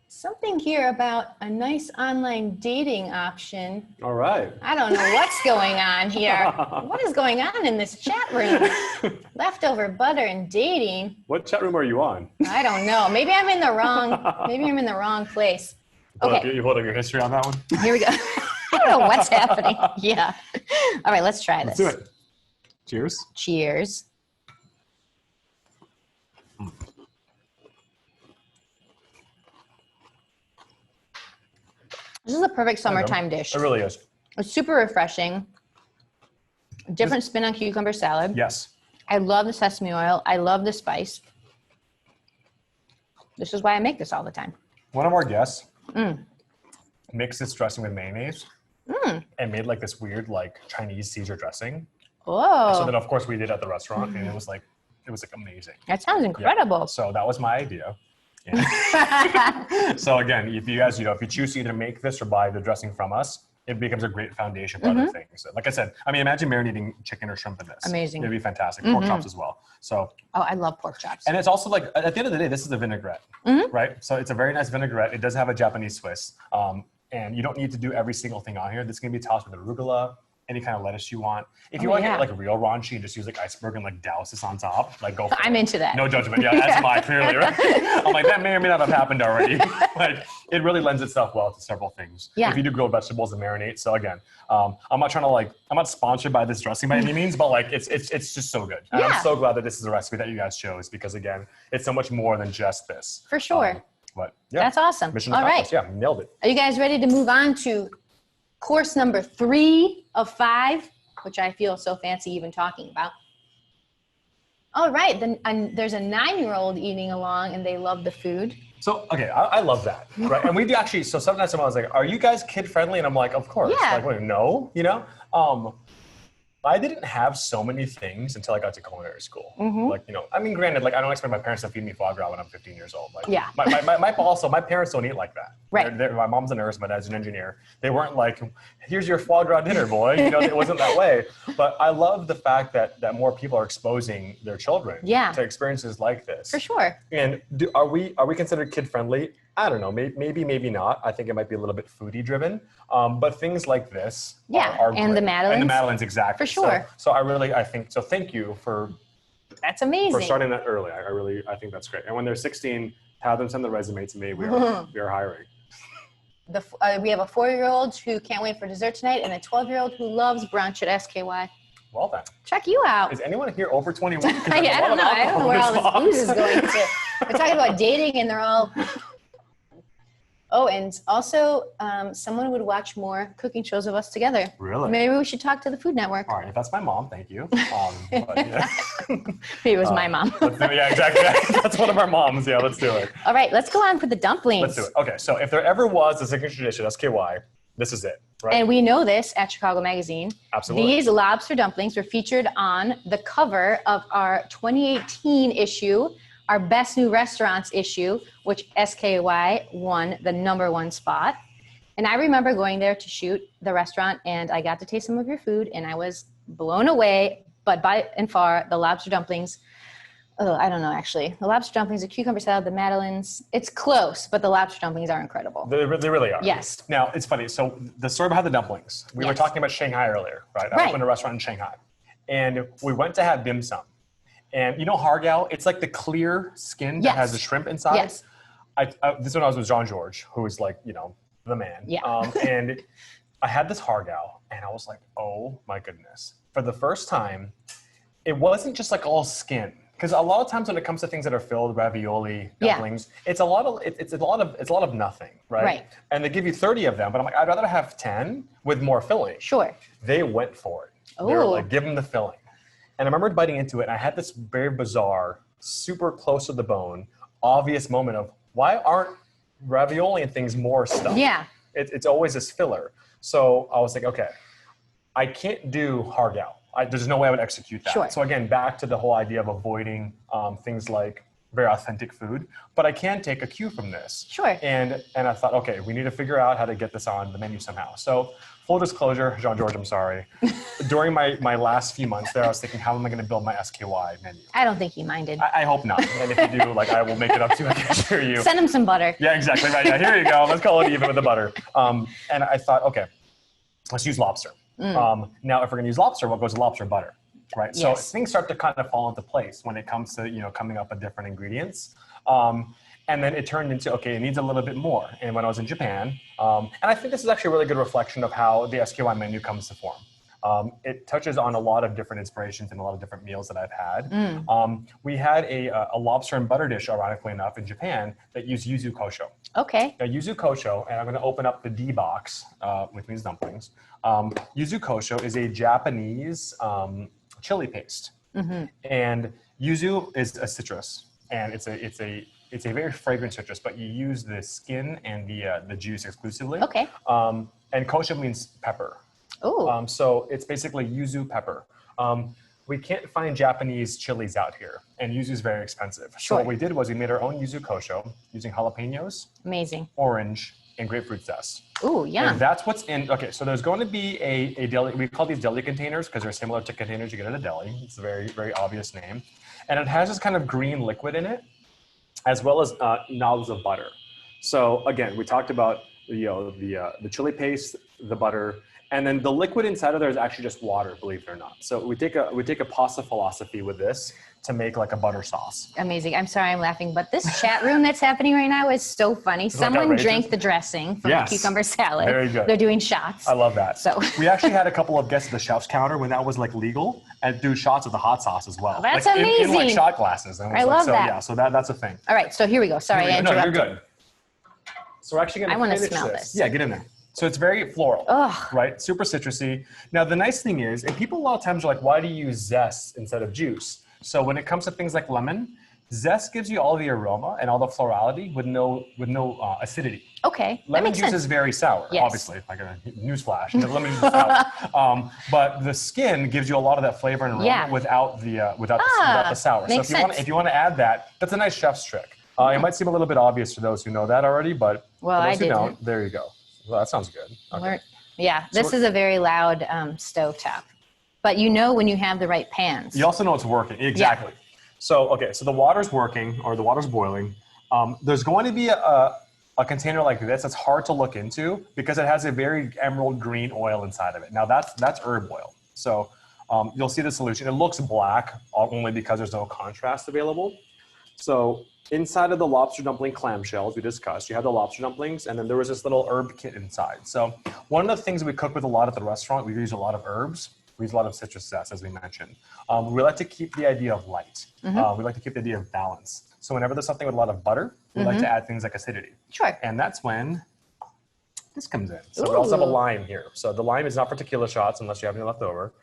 Something here about a nice online dating option. All right. I don't know what's going on here. What is going on in this chat room? Leftover butter and dating. What chat room are you on? I don't know. Maybe I'm in the wrong place. Okay. You hold up your history on that one? Here we go. I don't know what's happening. Yeah. All right, let's try this. Let's do it. Cheers. Cheers. This is a perfect summertime dish. It really is. It's super refreshing. Different spin on cucumber salad. Yes. I love the sesame oil. I love the spice. This is why I make this all the time. One of our guests mixed this dressing with mayonnaise and made this weird Chinese Caesar dressing. Oh. So then of course we did at the restaurant and it was amazing. That sounds incredible. Yeah. So that was my idea. Yeah. So again, if you guys, if you choose to either make this or buy the dressing from us, it becomes a great foundation for other things. Like I said, imagine marinating chicken or shrimp in this. Amazing. It'd be fantastic. Pork chops as well. So. Oh, I love pork chops. And it's also at the end of the day, this is a vinaigrette, right? So it's a very nice vinaigrette. It does have a Japanese twist. And you don't need to do every single thing on here. This can be tossed with arugula, any kind of lettuce you want. If you want to get real raunchy and just use iceberg and douse this on top, go for it. I'm into that. No judgment. Yeah, that's mine, clearly, right? I'm that may or may not have happened already. It really lends itself well to several things. Yeah. If you do grilled vegetables and marinate. So again, I'm not trying to I'm not sponsored by this dressing by any means, but it's just so good. And Yeah. I'm so glad that this is a recipe that you guys chose because again, it's so much more than just this. For sure. But yeah. That's awesome. Mission All accomplished. right. Yeah, nailed it. Are you guys ready to move on to course number 3 of 5, which I feel so fancy even talking about? All right. Then there's a 9-year-old eating along and they love the food. So, okay, I love that, right? And we do actually, so sometimes someone was like, are you guys kid friendly? And I'm like, of course. Yeah. Wait, no, I didn't have so many things until I got to culinary school. Granted, I don't expect my parents to feed me foie gras when I'm 15 years old. Yeah. My parents don't eat like that. Right. My mom's a nurse, my dad's an engineer. They weren't like, here's your foie gras dinner, boy. It wasn't that way. But I love the fact that more people are exposing their children to experiences like this. For sure. And are we considered kid friendly? I don't know, maybe not. I think it might be a little bit foodie driven. But things like this are and great. the madeleines. And the madeleines, exactly. For sure. So I think, thank you for That's starting that early. I think that's great. And when they're 16, have them send the resume to me. We are hiring. We have a 4-year-old who can't wait for dessert tonight and a 12-year-old who loves brunch at S.K.Y. Well then. Check you out. Is anyone here over 21? I don't know where all this booze is going to. We're talking about dating and they're all... Oh, and also, someone would watch more cooking shows of us together. Really? Maybe we should talk to the Food Network. All right, if that's my mom, thank you. But, yeah. Maybe it was my mom. Yeah, exactly. That's one of our moms. Yeah, let's do it. All right, let's go on for the dumplings. Let's do it. Okay, so if there ever was a signature dish at S.K.Y, this is it, right? And we know this at Chicago Magazine. Absolutely. These lobster dumplings were featured on the cover of our 2018 issue, our Best New Restaurants issue, which S.K.Y won the #1 spot. And I remember going there to shoot the restaurant and I got to taste some of your food and I was blown away. But by and far, the lobster dumplings, I don't know actually. The lobster dumplings, the cucumber salad, the madeleines, it's close, but the lobster dumplings are incredible. They really are. Yes. Now, it's funny. So the story behind the dumplings, we were talking about Shanghai earlier, right? I opened a restaurant in Shanghai. And we went to have dim sum. And hargao, it's like the clear skin that has the shrimp inside. Yes. This one I was with Jean-Georges, who is the man. Yeah. And I had this hargao and I was like, oh my goodness. For the first time, it wasn't just all skin. Because a lot of times when it comes to things that are filled, ravioli, dumplings, it's a lot of nothing, right? Right. And they give you 30 of them, but I'm like, I'd rather have 10 with more filling. Sure. They went for it. They were Ooh. like, give them the filling. And I remember biting into it, and I had this very bizarre, super close to the bone, obvious moment of why aren't ravioli and things more stuff? Yeah. It's always this filler. So I was like, okay, I can't do hargao. There's no way I would execute that. Sure. So again, back to the whole idea of avoiding things like very authentic food, but I can take a cue from this. Sure. And I thought, okay, we need to figure out how to get this on the menu somehow. So full disclosure, Jean-Georges, I'm sorry. During my last few months there, I was thinking, how am I going to build my S.K.Y menu? I don't think he minded. I hope not. And if you do, like, I will make it up to you. I can assure you. Send him some butter. Yeah, exactly. Right. Yeah, here you go. Let's call it even with the butter. And I thought, okay, let's use lobster. Now, if we're going to use lobster, what goes with lobster? Butter. Right. So Yes. things start to kind of fall into place when it comes to, coming up with different ingredients. And then it turned into, okay, it needs a little bit more. And when I was in Japan, and I think this is actually a really good reflection of how the S.K.Y menu comes to form. It touches on a lot of different inspirations and a lot of different meals that I've had. We had a lobster and butter dish, ironically enough, in Japan that used yuzu kosho. Okay. Now, yuzu kosho, and I'm going to open up the D box with these dumplings. Yuzu kosho is a Japanese chili paste, and yuzu is a citrus, and it's a very fragrant citrus, but you use the skin and the juice exclusively. Okay. And kosho means pepper. Ooh. So it's basically yuzu pepper. We can't find Japanese chilies out here, and yuzu is very expensive. So Sure. what we did was we made our own yuzu kosho using jalapenos, Amazing. orange, and grapefruit zest. Ooh, yeah. And that's what's in, okay, so there's going to be a deli, we call these deli containers because they're similar to containers you get at a deli. It's a very, very obvious name. And it has this kind of green liquid in it, as well as knobs of butter. So again, we talked about the chili paste, the butter, and then the liquid inside of there is actually just water, believe it or not. So we take a pasta philosophy with this to make like a butter sauce. Amazing. I'm sorry I'm laughing, but this chat room that's happening right now is so funny. Someone outrageous? drank the dressing from Yes. the cucumber salad. Very good. They're doing shots. I love that. So we actually had a couple of guests at the chef's counter when that was like legal, and do shots of the hot sauce as well. That's like, amazing. In like shot glasses. And it was I like, love so, that. Yeah, so that's a thing. All right, so here we go. Sorry, I No, interrupted. you're good. So we're actually going I to wanna finish smell this. this. Yeah, get in there. So it's very floral, Ugh. right? Super citrusy. Now the nice thing is, and people a lot of times are like, why do you use zest instead of juice? So when it comes to things like lemon, zest gives you all the aroma and all the florality with no acidity. Okay, that Lemon makes juice sense. is very sour, Yes. obviously. Like a newsflash, lemon juice is sour. But the skin gives you a lot of that flavor and aroma Yeah. without the sour. So makes sense. if you want to add that, that's a nice chef's trick. It might seem a little bit obvious to those who know that already, but Well, for I those who didn't. don't, there you go. Well, that sounds good. Okay. Yeah, this So is a very loud stovetop. But you know when you have the right pans. You also know it's working. Exactly. So, okay, so the water's working or the water's boiling. There's going to be a container like this that's hard to look into because it has a very emerald green oil inside of it. Now that's herb oil. So you'll see the solution. It looks black only because there's no contrast available. So inside of the lobster dumpling clamshells we discussed, you have the lobster dumplings, and then there was this little herb kit inside. So one of the things we cook with a lot at the restaurant, we use a lot of herbs. We use a lot of citrus zest, as we mentioned. We like to keep the idea of light. We like to keep the idea of balance. So whenever there's something with a lot of butter, we like to add things like acidity. Sure. And that's when this comes in. So we also have a lime here. So the lime is not for tequila shots unless you have any left over.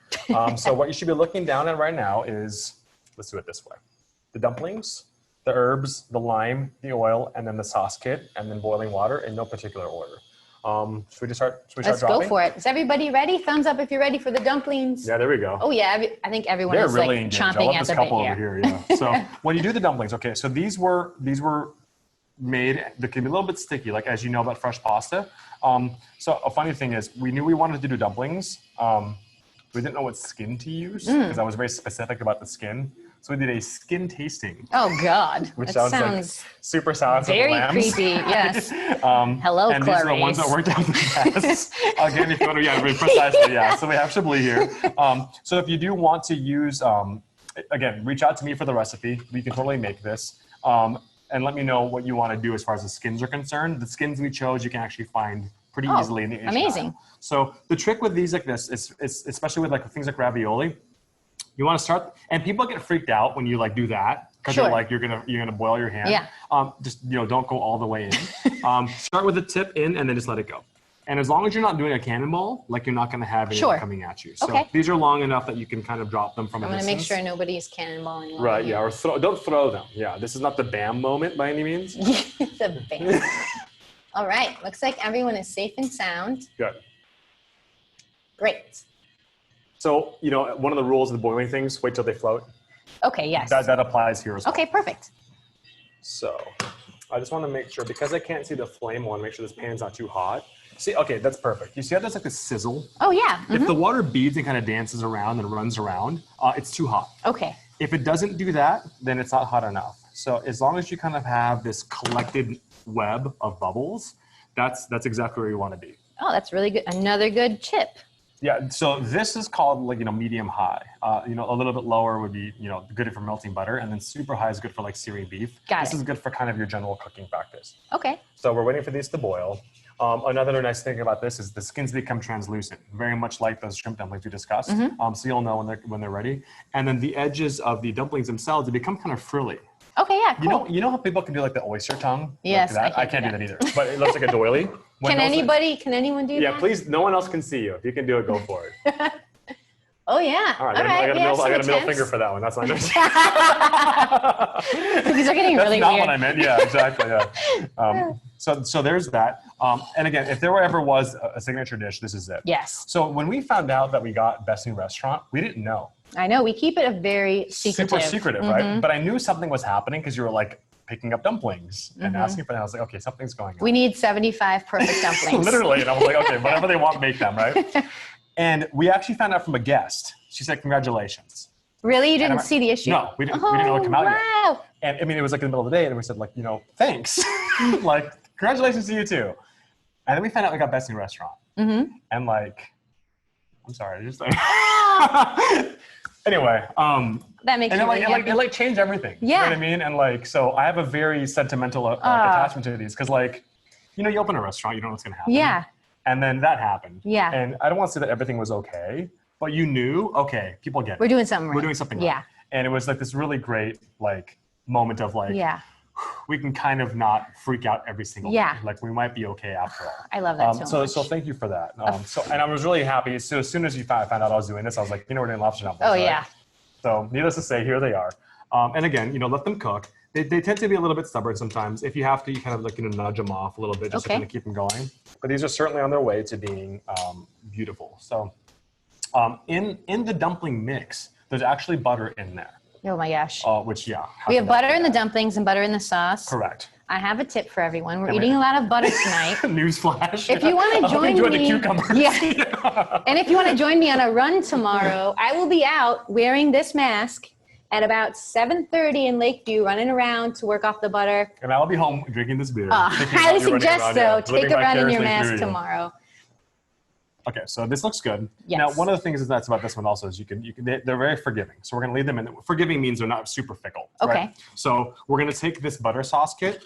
So what you should be looking down at right now is, let's do it this way. The dumplings, the herbs, the lime, the oil, and then the sauce kit, and then boiling water in no particular order. Should we start Let's dropping? go for it. Is everybody ready? Thumbs up if you're ready for the dumplings. Yeah, there we go. Oh yeah, I think everyone They're is really like engaged. I chomping love at this the bit couple here. over here. Yeah. So when you do the dumplings, okay, so these were made. They can be a little bit sticky, like as you know about fresh pasta. So a funny thing is, we knew we wanted to do dumplings. We didn't know what skin to use because I was very specific about the skin. So we did a skin tasting, Oh God, which that sounds like super Silence of the very Lambs. creepy. Yes. Hello, And these are the ones that Clarice. worked out the best. Again, if you want to, yeah, precisely, yeah. So we have Chablis here. So if you do want to use, again, reach out to me for the recipe. We can totally make this. And let me know what you want to do as far as the skins are concerned. The skins we chose, you can actually find pretty easily in the Asian amazing. aisle. So the trick with these like this is especially with like things like ravioli, You want to start, and people get freaked out when you like do that because Sure. they're like, you're gonna boil your hand. Yeah. Just don't go all the way in. Start with the tip in and then just let it go. And as long as you're not doing a cannonball, like you're not gonna have anything Sure. coming at you. So Okay. these are long enough that you can kind of drop them from I'm a gonna distance. make sure nobody's cannonballing. Right. Yeah. Or don't throw them. Yeah. This is not the BAM moment by any means. The band. All right. Looks like everyone is safe and sound. Good. Great. So, one of the rules of the boiling things, wait till they float. Okay. Yes. That applies here as well. Okay. Perfect. So I just want to make sure, because I can't see the flame, I want to make sure this pan's not too hot. See, okay, that's perfect. You see how there's like this sizzle? Oh yeah. If the water beads and kind of dances around and runs around, it's too hot. Okay. If it doesn't do that, then it's not hot enough. So as long as you kind of have this collected web of bubbles, that's exactly where you want to be. Oh, that's really good. Another good tip. Yeah, so this is called like, medium high. A little bit lower would be, good for melting butter, and then super high is good for like searing beef. This is good for kind of your general cooking practice. Okay. So we're waiting for these to boil. Another nice thing about this is the skins become translucent, very much like those shrimp dumplings we discussed. So you'll know when they're ready. And then the edges of the dumplings themselves, they become kind of frilly. Okay, yeah, cool. You know how people can do like the oyster tongue? Yes, like that? I can't do that either. But it looks like a doily. Can anyone do that? Yeah, please. No one else can see you. If you can do it, go for it. Oh yeah. All right. I I got a middle finger for that one. That's what I meant. These are getting really That's not weird. what I meant. Yeah, exactly. Yeah. So there's that. And again, if there ever was a signature dish, this is it. Yes. So when we found out that we got Best New Restaurant, we didn't know. I know. We keep it a very secretive. Super secretive, right? But I knew something was happening because you were like picking up dumplings and asking for them. I was like, okay, something's going on. We need 75 perfect dumplings. Literally. And I was like, okay, whatever they want, make them, right? And we actually found out from a guest. She said, congratulations. Really? You didn't see the issue? No, we didn't know it come out wow. yet. And I mean, it was like in the middle of the day, and we said like, thanks. Like, congratulations to you too. And then we found out we got Best New Restaurant. And like, I'm sorry, just like, anyway. That makes and you it really happy. changed everything. Yeah. You know what I mean? And like, so I have a very sentimental attachment to these, because like, you open a restaurant, you don't know what's gonna happen. Yeah. And then that happened. Yeah. And I don't want to say that everything was okay, but you knew, okay, people get it. We're doing something right. We're doing something right. Yeah. And it was like this really great like moment of like, Yeah. we can kind of not freak out every single Yeah. day. Like we might be okay after all. I love that so much. So thank you for that. And I was really happy. So as soon as you found out I was doing this, I was like, we're doing lobster dumplings. Oh right? yeah. So needless to say, here they are. And again, let them cook. They tend to be a little bit stubborn sometimes. If you have to, you kind of like nudge them off a little bit just to kind of keep them going. But these are certainly on their way to being beautiful. So in the dumpling mix, there's actually butter in there. Oh my gosh. Which, yeah. We have butter in the dumplings and butter in the sauce. Correct. I have a tip for everyone. We're eating a lot of butter tonight. Newsflash. If you want to join enjoy me, the cucumbers. Yeah. And if you want to join me on a run tomorrow, I will be out wearing this mask at about 7:30 in Lakeview, running around to work off the butter. And I'll be home drinking this beer. Highly suggest so. Take a run in your mask tomorrow. Okay, so this looks good. Yes. Now, one of the things that's about this one also is they're very forgiving. So we're gonna leave them in. Forgiving means they're not super fickle. Okay. Right? So we're gonna take this butter sauce kit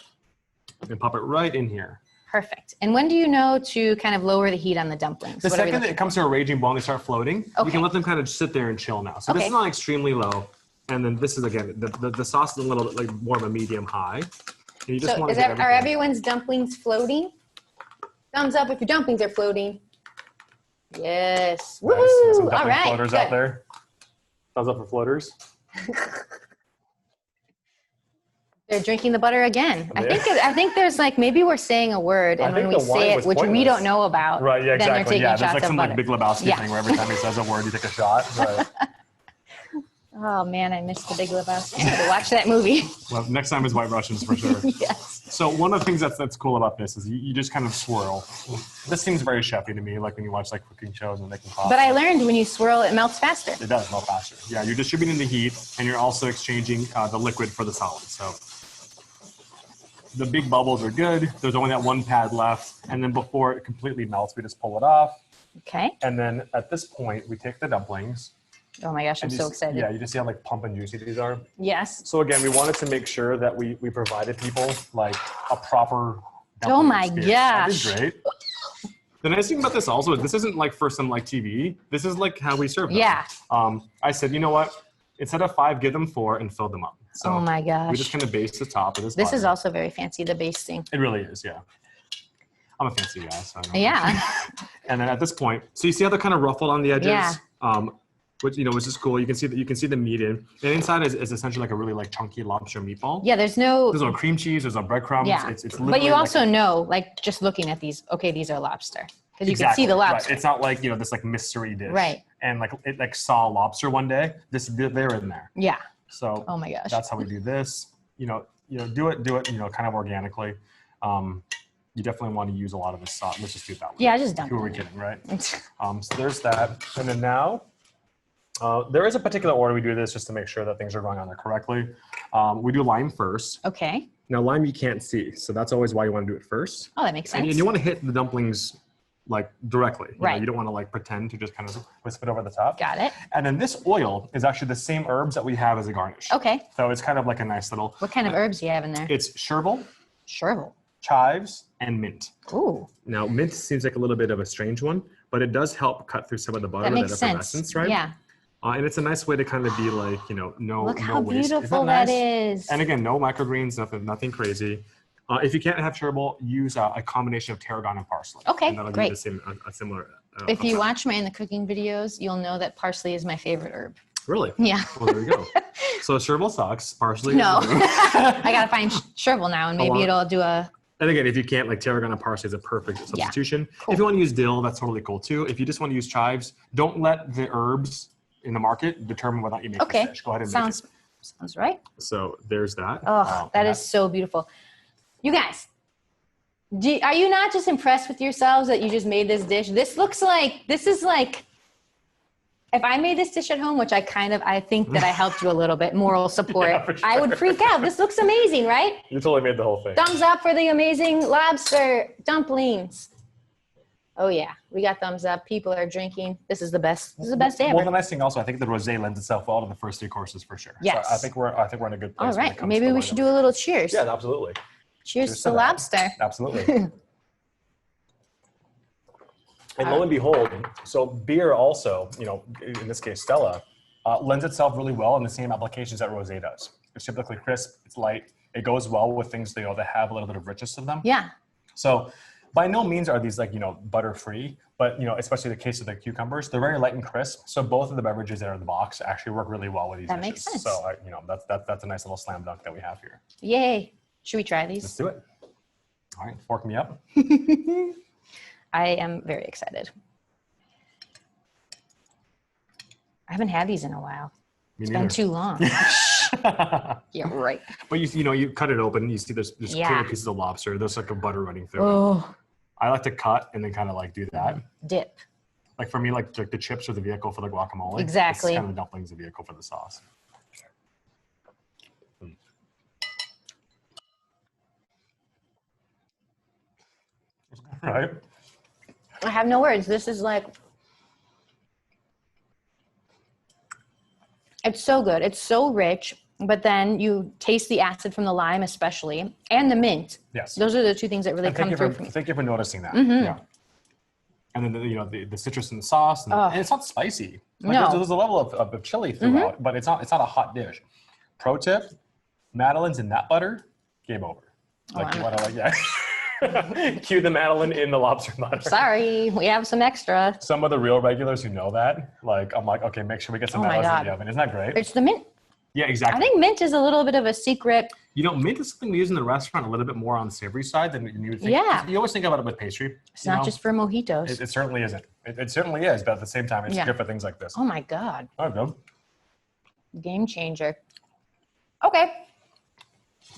and pop it right in here. Perfect. And when do you know to kind of lower the heat on the dumplings? The second that it comes to a raging boil and they start floating, you can let them kind of sit there and chill now. So this is not extremely low. And then this is, again, the sauce is a little bit like more of a medium high. And you just want to are everyone's dumplings floating? Thumbs up if your dumplings are floating. Yes. Nice. Woohoo! Some All right. floaters out there. Thumbs up for floaters. They're drinking the butter again. I think there's like, maybe we're saying a word, and when we say it, which we don't know about, right? Yeah, then they're exactly. taking Yeah, shots there's like of some butter. like Big Lebowski thing where every time he says a word, you take a shot. Right. Oh man, I missed the Big Lebowski. I need to watch that movie. Well, next time is White Russians for sure. Yes. So one of the things that's cool about this is you just kind of swirl. This seems very chefy to me, like when you watch like cooking shows and making coffee. But I learned when you swirl, it melts faster. It does melt faster. Yeah, you're distributing the heat and you're also exchanging the liquid for the solid. So the big bubbles are good. There's only that one pad left. And then before it completely melts, we just pull it off. Okay. And then at this point, we take the dumplings. Oh my gosh, I'm so excited. Yeah, you just see how like plump and juicy these are. Yes. So again, we wanted to make sure that we provided people like a proper Oh my experience. gosh. That is great. The nice thing about this also is this isn't like for some like TV. This is like how we serve them. Yeah. I said, you know what? instead of 5, give them 4 and fill them up. So oh my gosh. we just kind of baste the top of this This butter. is also very fancy, the basting. It really is, yeah. I'm a fancy guy, so I know. Yeah. And then at this point, so you see how they're kind of ruffled on the edges? Yeah. Which, which is cool. You can see the meat in. And inside is essentially like a really like chunky lobster meatball. Yeah, there's no cream cheese, there's no breadcrumbs. Yeah. It's but you also know, like just looking at these, okay, these are lobster. Because you can see the lobster. Right. It's not like, this like mystery dish. Right. And like it like saw lobster one day. They're in there. Yeah. So oh my gosh. That's how we do this. Do it, kind of organically. You definitely want to use a lot of this sauce. Let's just do it that way. Yeah, just dump it. Who are we kidding, right? So there's that. And then now, there is a particular order we do this just to make sure that things are going on there correctly. We do lime first. Okay. Now lime you can't see, so that's always why you want to do it first. Oh, that makes sense. And you want to hit the dumplings like directly. Right. You don't want to like pretend to just kind of wisp it over the top. Got it. And then this oil is actually the same herbs that we have as a garnish. Okay. So it's kind of like a nice little. What kind of herbs do you have in there? It's chervil. Chervil. Chives and mint. Ooh. Now mint seems like a little bit of a strange one, but it does help cut through some of the butter, that makes effervescence, sense. right? Yeah. And it's a nice way to kind of be like, no, Look how waste. beautiful Isn't that that nice? is. And again, no microgreens, nothing crazy. If you can't have chervil, use a combination of tarragon and parsley. Okay, and that'll great. give you a similar. If you watch my In the Cooking videos, you'll know that parsley is my favorite herb. Really? Yeah. Well, there you go. So chervil sucks. Parsley. No. I gotta find chervil now, and maybe it'll do a. And again, if you can't, like tarragon and parsley is a perfect substitution. Yeah. Cool. If you want to use dill, that's totally cool too. If you just want to use chives, don't let the herbs in the market determine whether or not you make the dish. Go ahead and make it. Sounds right. So there's that. Oh, that is so beautiful. You guys, are you not just impressed with yourselves that you just made this dish? This is like, if I made this dish at home, which I think that I helped you a little bit, moral support, Yeah, for sure. I would freak out. This looks amazing, right? You totally made the whole thing. Thumbs up for the amazing lobster dumplings. Oh yeah, we got thumbs up. People are drinking. This is the best. This is the best day ever. Well, the nice thing also, I think the rosé lends itself well to the first 3 courses for sure. Yes. So I think we're in a good place. All right, maybe we should do a little cheers. Yeah, absolutely. Cheers to lobster. Absolutely. And lo and behold, so beer also, in this case, Stella, lends itself really well in the same applications that rosé does. It's typically crisp, it's light, it goes well with things that have a little bit of richness to them. Yeah. So by no means are these butter free, but especially the case of the cucumbers, they're very light and crisp. So both of the beverages that are in the box actually work really well with these dishes. That makes sense. So that's a nice little slam dunk that we have here. Yay. Should we try these? Let's do it. All right, fork me up. I am very excited. I haven't had these in a while. It's been too long. Yeah, right. But you cut it open, you see there's clear pieces of lobster. There's like a butter running through it. Oh. I like to cut and then kind of do that. Dip. Like for me, like the chips are the vehicle for the guacamole. Exactly. It's kind of the dumplings the vehicle for the sauce. Right? I have no words. This is it's so good. It's so rich, but then you taste the acid from the lime especially, and the mint. Yes. Those are the 2 things that really come through for me. Thank you for noticing that. Mm-hmm. Yeah. And then the citrus in the sauce, and it's not spicy. No. There's a level of chili throughout, but it's not a hot dish. Pro tip: Madeline's in that butter, game over. Cue the Madeline in the lobster butter. Sorry, we have some extra. Some of the real regulars who know that, I'm like, okay, make sure we get some Madeline's in the oven. Isn't that great? It's the mint. Yeah, exactly. I think mint is a little bit of a secret. Mint is something we use in the restaurant a little bit more on the savory side than you would think. Yeah. You always think about it with pastry. It's not just for mojitos. It certainly isn't. It certainly is, but at the same time, it's good for things like this. Oh my God. Oh, good. Game changer. Okay.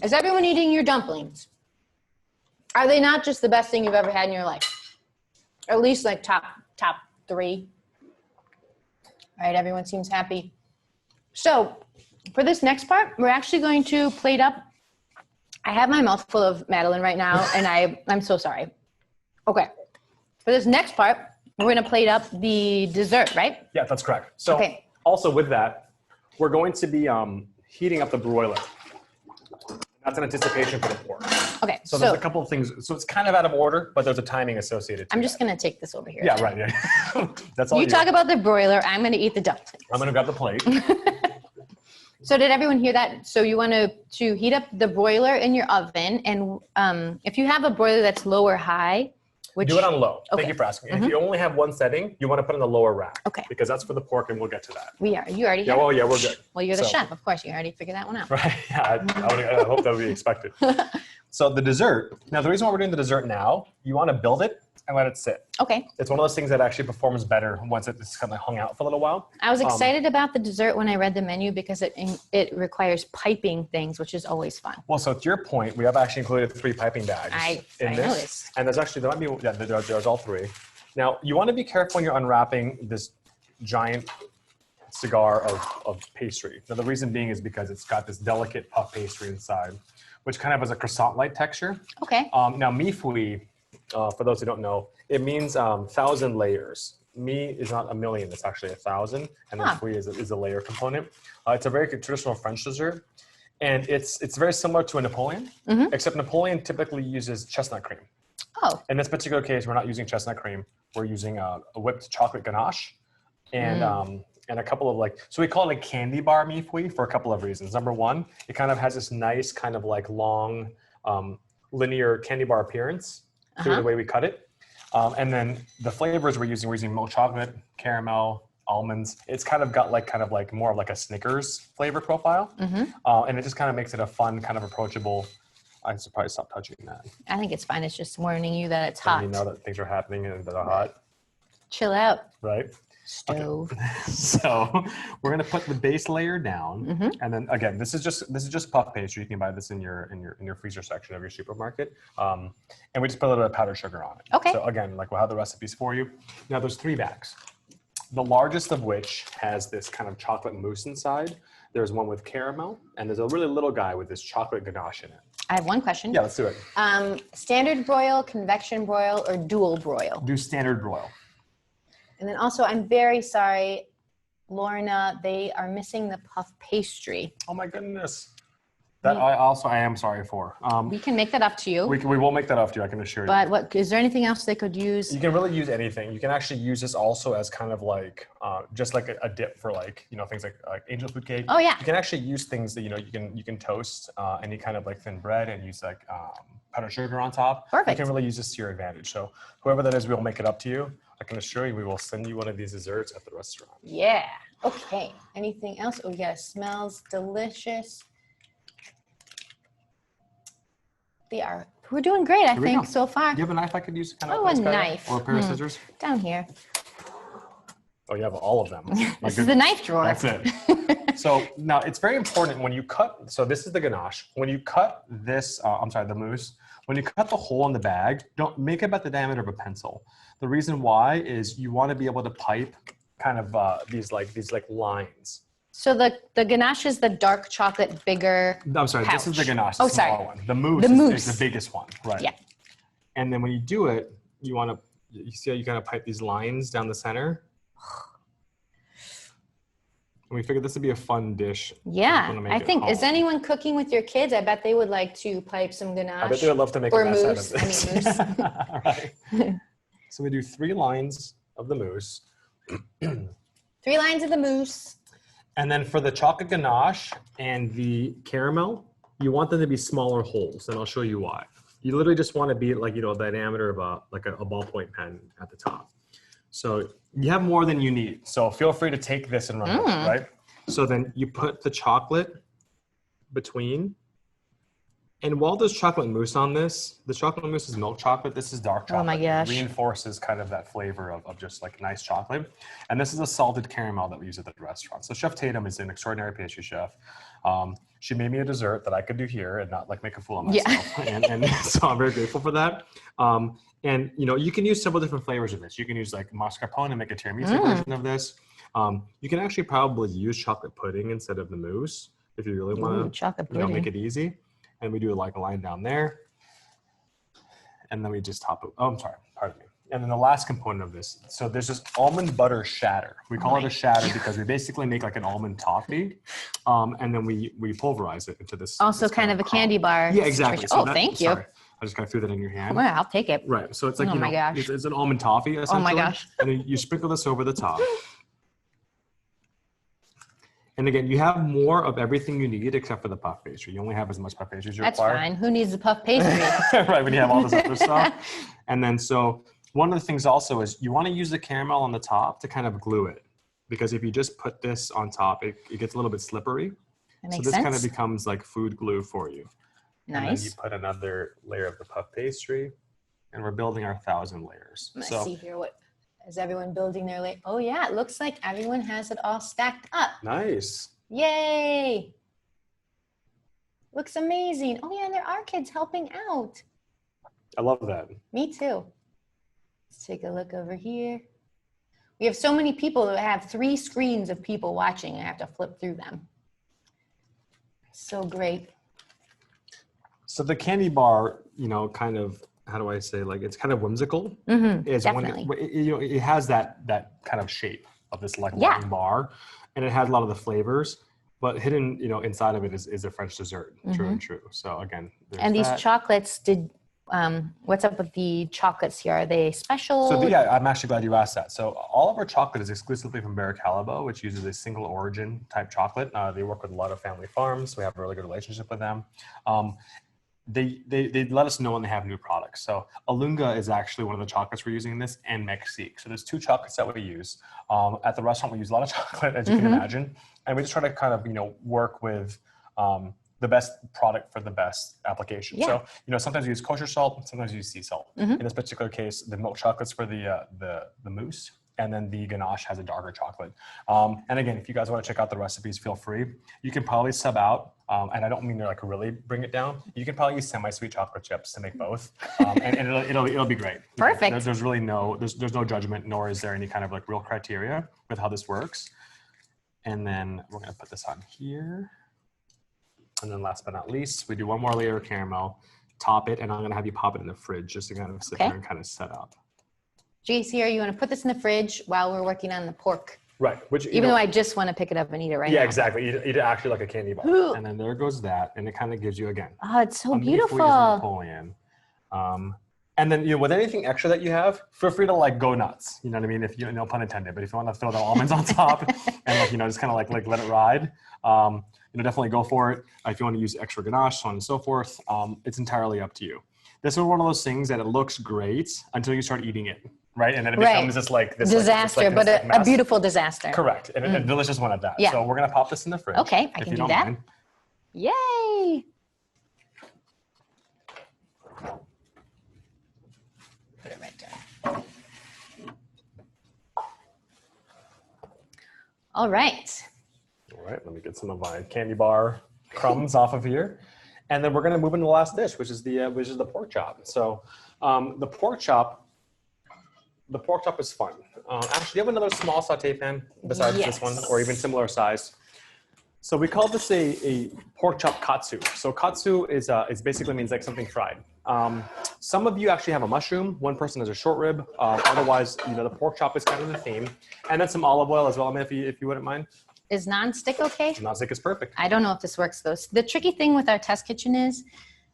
Is everyone eating your dumplings? Are they not just the best thing you've ever had in your life? Or at least top 3. All right, everyone seems happy. So for this next part, we're actually going to plate up. I have my mouth full of Madeline right now, and I'm so sorry. Okay. For this next part, we're going to plate up the dessert, right? Yeah, that's correct. So also with that, we're going to be heating up the broiler. That's an anticipation for the pork. Okay. So there's a couple of things. So it's kind of out of order, but there's a timing associated to I'm just going to take this over here. Yeah, right. Yeah. That's all you talk about the broiler. I'm going to eat the dumpling. I'm going to grab the plate. So did everyone hear that? So you want to heat up the broiler in your oven, and if you have a broiler that's low or high, do it on low. Okay. Thank you for asking. If you only have one setting, you want to put in the lower rack. Okay. Because that's for the pork, and we'll get to that. You already Yeah, have well, it? yeah, we're good. Well, you're the chef, of course. You already figured that one out. Right, yeah, I hope that would be expected. So the dessert, now the reason why we're doing the dessert now, you want to build it and let it sit. Okay. It's one of those things that actually performs better once it's kind of hung out for a little while. I was excited about the dessert when I read the menu because it requires piping things, which is always fun. Well, so to your point, we have actually included 3 piping bags I in this. noticed. And there's actually, there might be, yeah, there's all 3. Now, you want to be careful when you're unwrapping this giant cigar of pastry. Now, the reason being is because it's got this delicate puff pastry inside, which kind of has a croissant-like texture. Okay. Now, mi fui, for those who don't know, it means 1,000 layers. Mi is not a million, it's actually 1,000, and then fui is a layer component. It's a very traditional French dessert, and it's very similar to a Napoleon, except Napoleon typically uses chestnut cream. Oh. In this particular case, we're not using chestnut cream. We're using a whipped chocolate ganache, and a couple of so we call it a candy bar mi fui for a couple of reasons. Number one, it kind of has this nice kind of like long linear candy bar appearance through the way we cut it. And then the flavors we're using milk chocolate, caramel, almonds. It's kind of got more of like a Snickers flavor profile. And it just kind of makes it a fun, kind of approachable. I should probably stop touching that. I think it's fine. It's just warning you that it's hot. And you know that things are happening and that are hot. Chill out. Right? Stove. Okay. So we're gonna put the base layer down, and then again, this is just puff pastry. You can buy this in your freezer section of your supermarket, and we just put a little bit of powdered sugar on it. Okay. So again, we'll have the recipes for you. Now there's 3 bags, the largest of which has this kind of chocolate mousse inside. There's one with caramel, and there's a really little guy with this chocolate ganache in it. I have one question. Yeah, let's do it. Standard broil, convection broil, or dual broil? Do standard broil. And then also, I'm very sorry, Lorna, they are missing the puff pastry. Oh my goodness. That I am sorry for. We can make that up to you. We will make that up to you, I can assure you. But is there anything else they could use? You can really use anything. You can actually use this also as kind of like, just like a dip for things like angel food cake. Oh yeah. You can actually use things that, you can toast any kind of like thin bread and use powdered sugar on top. Perfect. You can really use this to your advantage. So whoever that is, we'll make it up to you. I can assure you we will send you one of these desserts at the restaurant. Yeah. Okay. Anything else? Oh yeah, it smells delicious. We're doing great, I think, so far. Do you have a knife I could use? A knife. Or a pair of scissors? Down here. Oh, you have all of them. This is the knife drawer. That's it. So now it's very important when you cut, so this is the ganache. When you cut this, the mousse, when you cut the hole in the bag, don't make it about the diameter of a pencil. The reason why is you want to be able to pipe kind of these lines. So the ganache is the dark chocolate, bigger I'm sorry, pouch. This is the ganache, the smaller one. The mousse is the biggest one, right? Yeah. And then when you do it, you see how you kind of pipe these lines down the center? And we figured this would be a fun dish. Yeah, I think, is anyone cooking with your kids? I bet they would like to pipe some ganache. I bet they would love to make a mess out of this. Mousse. All right. So we do 3 lines of the mousse. 3 lines of the mousse. And then for the chocolate ganache and the caramel, you want them to be smaller holes, and I'll show you why. You literally just want to be the diameter of a ballpoint pen at the top. So you have more than you need. So feel free to take this and run with it, right? So then you put the chocolate between. And while there's chocolate mousse on this, the chocolate mousse is milk chocolate. This is dark chocolate. Oh my gosh. It reinforces kind of that flavor of just like nice chocolate. And this is a salted caramel that we use at the restaurant. So Chef Tatum is an extraordinary pastry chef. She made me a dessert that I could do here and not make a fool of myself. Yeah. and so I'm very grateful for that. And you can use several different flavors of this. You can use mascarpone and make a tiramisu version of this. You can actually probably use chocolate pudding instead of the mousse if you really want to make it easy. And we do a line down there. And then we just top it. Oh, I'm sorry, pardon me. And then the last component of this, so there's this almond butter shatter. We call it a shatter because we basically make an almond toffee. And then we pulverize it into this. Also kind of a candy bar. Yeah, exactly. So thank you. Sorry, I just kind of threw that in your hand. Well, I'll take it. Right. So it's oh my gosh. It's an almond toffee essentially. Oh my gosh. And then you sprinkle this over the top. And again, you have more of everything you need except for the puff pastry. You only have as much puff pastry as you That's require. fine. Who needs the puff pastry? Right, when you have all this other stuff. And then so one of the things also is you want to use the caramel on the top to kind of glue it. Because if you just put this on top, it gets a little bit slippery. That makes so this sense. kind of becomes like food glue for you. Nice. And then you put another layer of the puff pastry, and we're building our 1,000 layers. Let's see here. What is everyone building their layer? Oh yeah, it looks like everyone has it all stacked up. Nice. Yay! Looks amazing. Oh yeah, and there are kids helping out. I love that. Me too. Let's take a look over here. We have so many people that have 3 screens of people watching. I have to flip through them. So great. So the candy bar, you know, kind of, how do I say, like it's kind of whimsical. Definitely. It has that kind of shape of this like Yeah. long bar, and it has a lot of the flavors. But hidden, you know, inside of it is a French dessert, true and true. So again, And these chocolates, what's up with the chocolates here? Are they special? So yeah, I'm actually glad you asked that. So all of our chocolate is exclusively from Barricalibo, which uses a single origin type chocolate. They work with a lot of family farms. We have a really good relationship with them. They let us know when they have new products. So Alunga is actually one of the chocolates we're using in this, and Mexique. So there's 2 chocolates that we use. At the restaurant, we use a lot of chocolate, as you can imagine. And we just try to kind of, you know, work with the best product for the best application. Yeah. So, you know, sometimes we use kosher salt, sometimes we use sea salt. In this particular case, the milk chocolate's for the mousse, and then the ganache has a darker chocolate. And again, if you guys want to check out the recipes, feel free. You can probably sub out, and I don't mean to like really bring it down. You can probably use semi-sweet chocolate chips to make both, and it'll be great. Perfect. There's really there's no judgment, nor is there any kind of like real criteria with how this works. And then we're gonna put this on here. And then last but not least, we do one more layer of caramel, top it, and I'm gonna have you pop it in the fridge just to kind of sit there and kind of set up. JC, are you want to put this in the fridge while we're working on the pork? Right. Which Even though I just want to pick it up and eat it right now. Yeah, exactly. Eat it actually like a candy bar. Ooh. And then there goes that, and it kind of gives you again. Oh, it's so underneath we use beautiful. Napoleon. And then, you know, with anything extra that you have, feel free to like go nuts. You know what I mean? If you, no pun intended, but if you want to throw the almonds on top and like, you know, just kind of like let it ride, you know, definitely go for it. If you want to use extra ganache, so on and so forth, it's entirely up to you. This is one of those things that it looks great until you start eating it, right? And then it becomes this disaster, but a beautiful disaster. Correct, and a delicious one at that. Yeah. So we're gonna pop this in the fridge. Okay, I can do that. Mind. Yay! Put it right there. All right. All right, let me get some of my candy bar crumbs off of here. And then we're going to move into the last dish, which is the pork chop. So the pork chop is fun. Actually, do you have another small saute pan besides this one, or even similar size? So we call this a pork chop katsu. So katsu is basically means like something fried. Some of you actually have a mushroom. One person has a short rib. Otherwise, you know, the pork chop is kind of the theme. And then some olive oil as well, I mean, if you wouldn't mind. Is non-stick okay? Non-stick is perfect. I don't know if this works though. The tricky thing with our test kitchen is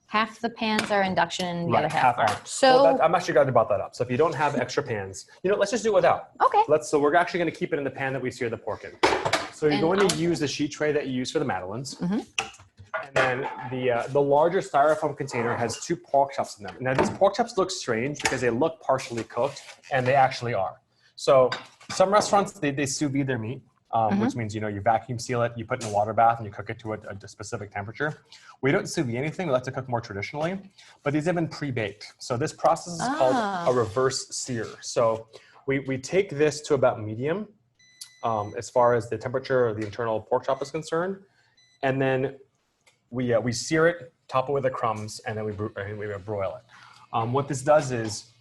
half the pans are induction and the other half aren't. So well, I'm actually glad you brought that up. So if you don't have extra pans, you know, let's just do it without. Okay. So we're actually going to keep it in the pan that we sear the pork in. So you're going to use the sheet tray that you use for the madeleines. And then the larger styrofoam container has 2 pork chops in them. Now these pork chops look strange because they look partially cooked, and they actually are. So some restaurants, they sous vide their meat. Which means, you know, you vacuum seal it, you put it in a water bath, and you cook it to a specific temperature. We don't sous vide anything. We like to cook more traditionally, but these have been pre-baked. So this process is called a reverse sear. So we take this to about medium as far as the temperature of the internal pork chop is concerned, and then we sear it, top it with the crumbs, and then we broil it. What this does is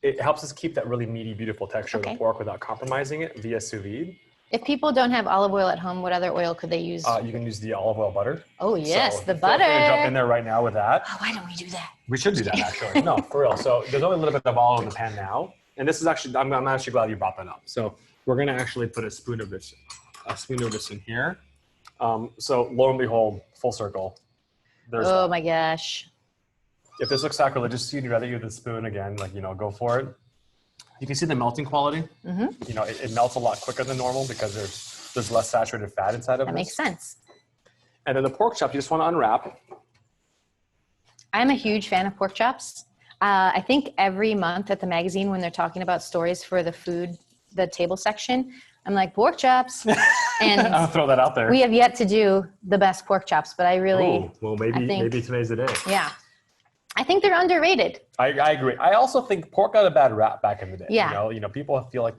it helps us keep that really meaty, beautiful texture of the pork without compromising it via sous vide. If people don't have olive oil at home, what other oil could they use? You can use the olive oil butter. Oh yes, so the feel butter. free to jump in there right now with that. Oh, why don't we do that? We should do that actually. No, for real. So there's only a little bit of olive in the pan now, and this is actually I'm actually glad you brought that up. So we're gonna actually put a spoon of this in here. So lo and behold, full circle. There's oh that. My gosh. If this looks sacrilegious to you, you'd rather use the spoon again, like, you know, go for it. You can see the melting quality. You know, it melts a lot quicker than normal because there's there's less saturated fat inside of That this. makes sense. And then the pork chops, you just want to unwrap. I'm a huge fan of pork chops. I think every month at the magazine when they're talking about stories for the food, the table section, I'm like, pork chops. And I'll throw that out there. we have yet to do the best pork chops, but I really, Ooh, well, maybe today's the day. yeah. I think they're underrated. I agree. I also think pork got a bad rap back in the day. Yeah. You know, people feel like,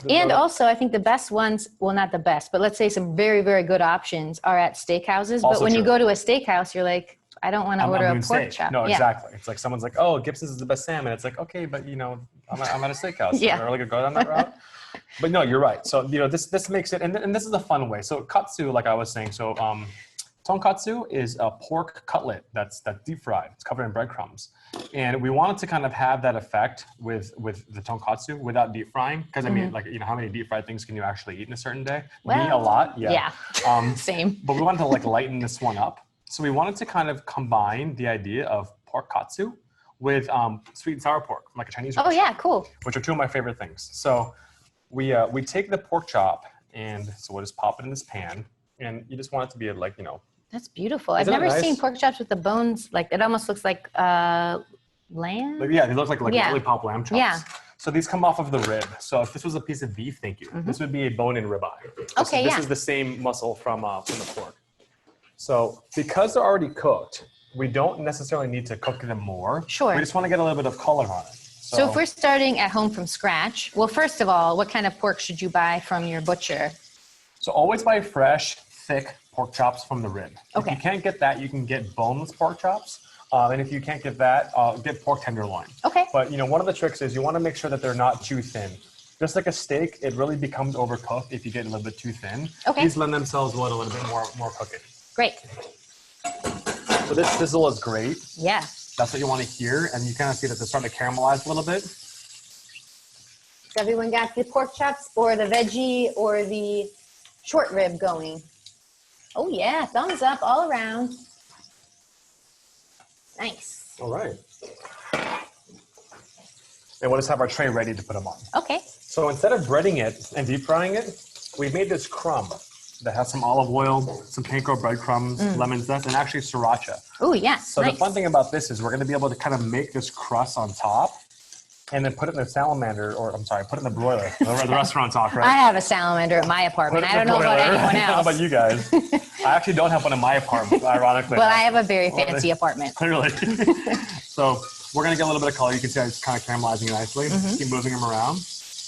And also, I think the best ones, well, not the best, but let's say some very, very good options are at steakhouses. But Also when you true. go to a steakhouse, you're like, I don't want to order a doing pork steak. chop. No, Yeah. exactly. It's like someone's like, oh, Gibson's is the best salmon. It's like, okay, but I'm at a steakhouse. Yeah. I'm not really gonna go down that route. But no, you're right. So this makes it, and this is a fun way. So katsu, like I was saying, so tonkatsu is a pork cutlet that's deep fried. It's covered in breadcrumbs, and we wanted to kind of have that effect with the tonkatsu without deep frying. Because I mean, like how many deep fried things can you actually eat in a certain day? Me, a lot. Yeah. Same. But we wanted to like lighten this one up. So we wanted to kind of combine the idea of pork katsu with sweet and sour pork, like a Chinese restaurant. Oh yeah, cool. Which are two of my favorite things. So we take the pork chop, and so we'll just pop it in this pan, and you just want it to be like, That's beautiful. I've Isn't that never nice? seen pork chops with the bones. Like it almost looks like lamb. yeah, they look like lollipop lamb chops. Yeah. So these come off of the rib. So if this was a piece of beef, thank you. This would be a bone-in ribeye. This is the same muscle from the pork. So because they're already cooked, we don't necessarily need to cook them more. Sure. We just want to get a little bit of color on it. So if we're starting at home from scratch, well, first of all, what kind of pork should you buy from your butcher? So always buy fresh, thick pork chops from the rib. Okay. If you can't get that, you can get boneless pork chops. And if you can't get that, get pork tenderloin. Okay. But one of the tricks is you want to make sure that they're not too thin. Just like a steak, it really becomes overcooked if you get a little bit too thin. Okay. These lend themselves well to a little bit more cooking. Great. So this sizzle is great. Yeah. That's what you want to hear, and you kind of see that they're starting to caramelize a little bit. So everyone got the pork chops or the veggie or the short rib going. Oh yeah, thumbs up all around. Nice. All right. And we'll just have our tray ready to put them on. Okay. So instead of breading it and deep frying it, we made this crumb that has some olive oil, some panko breadcrumbs, lemon zest, and actually sriracha. Oh yes. So nice. the fun thing about this is we're going to be able to kind of make this crust on top and then put it in the salamander, or I'm sorry, put it in the broiler, the restaurant talk, right? I have a salamander at my apartment. I don't know about anyone else. How about you guys? I actually don't have one in my apartment, ironically. But I have a very fancy apartment. Clearly. So we're going to get a little bit of color. You can see it's kind of caramelizing nicely. Keep moving them around.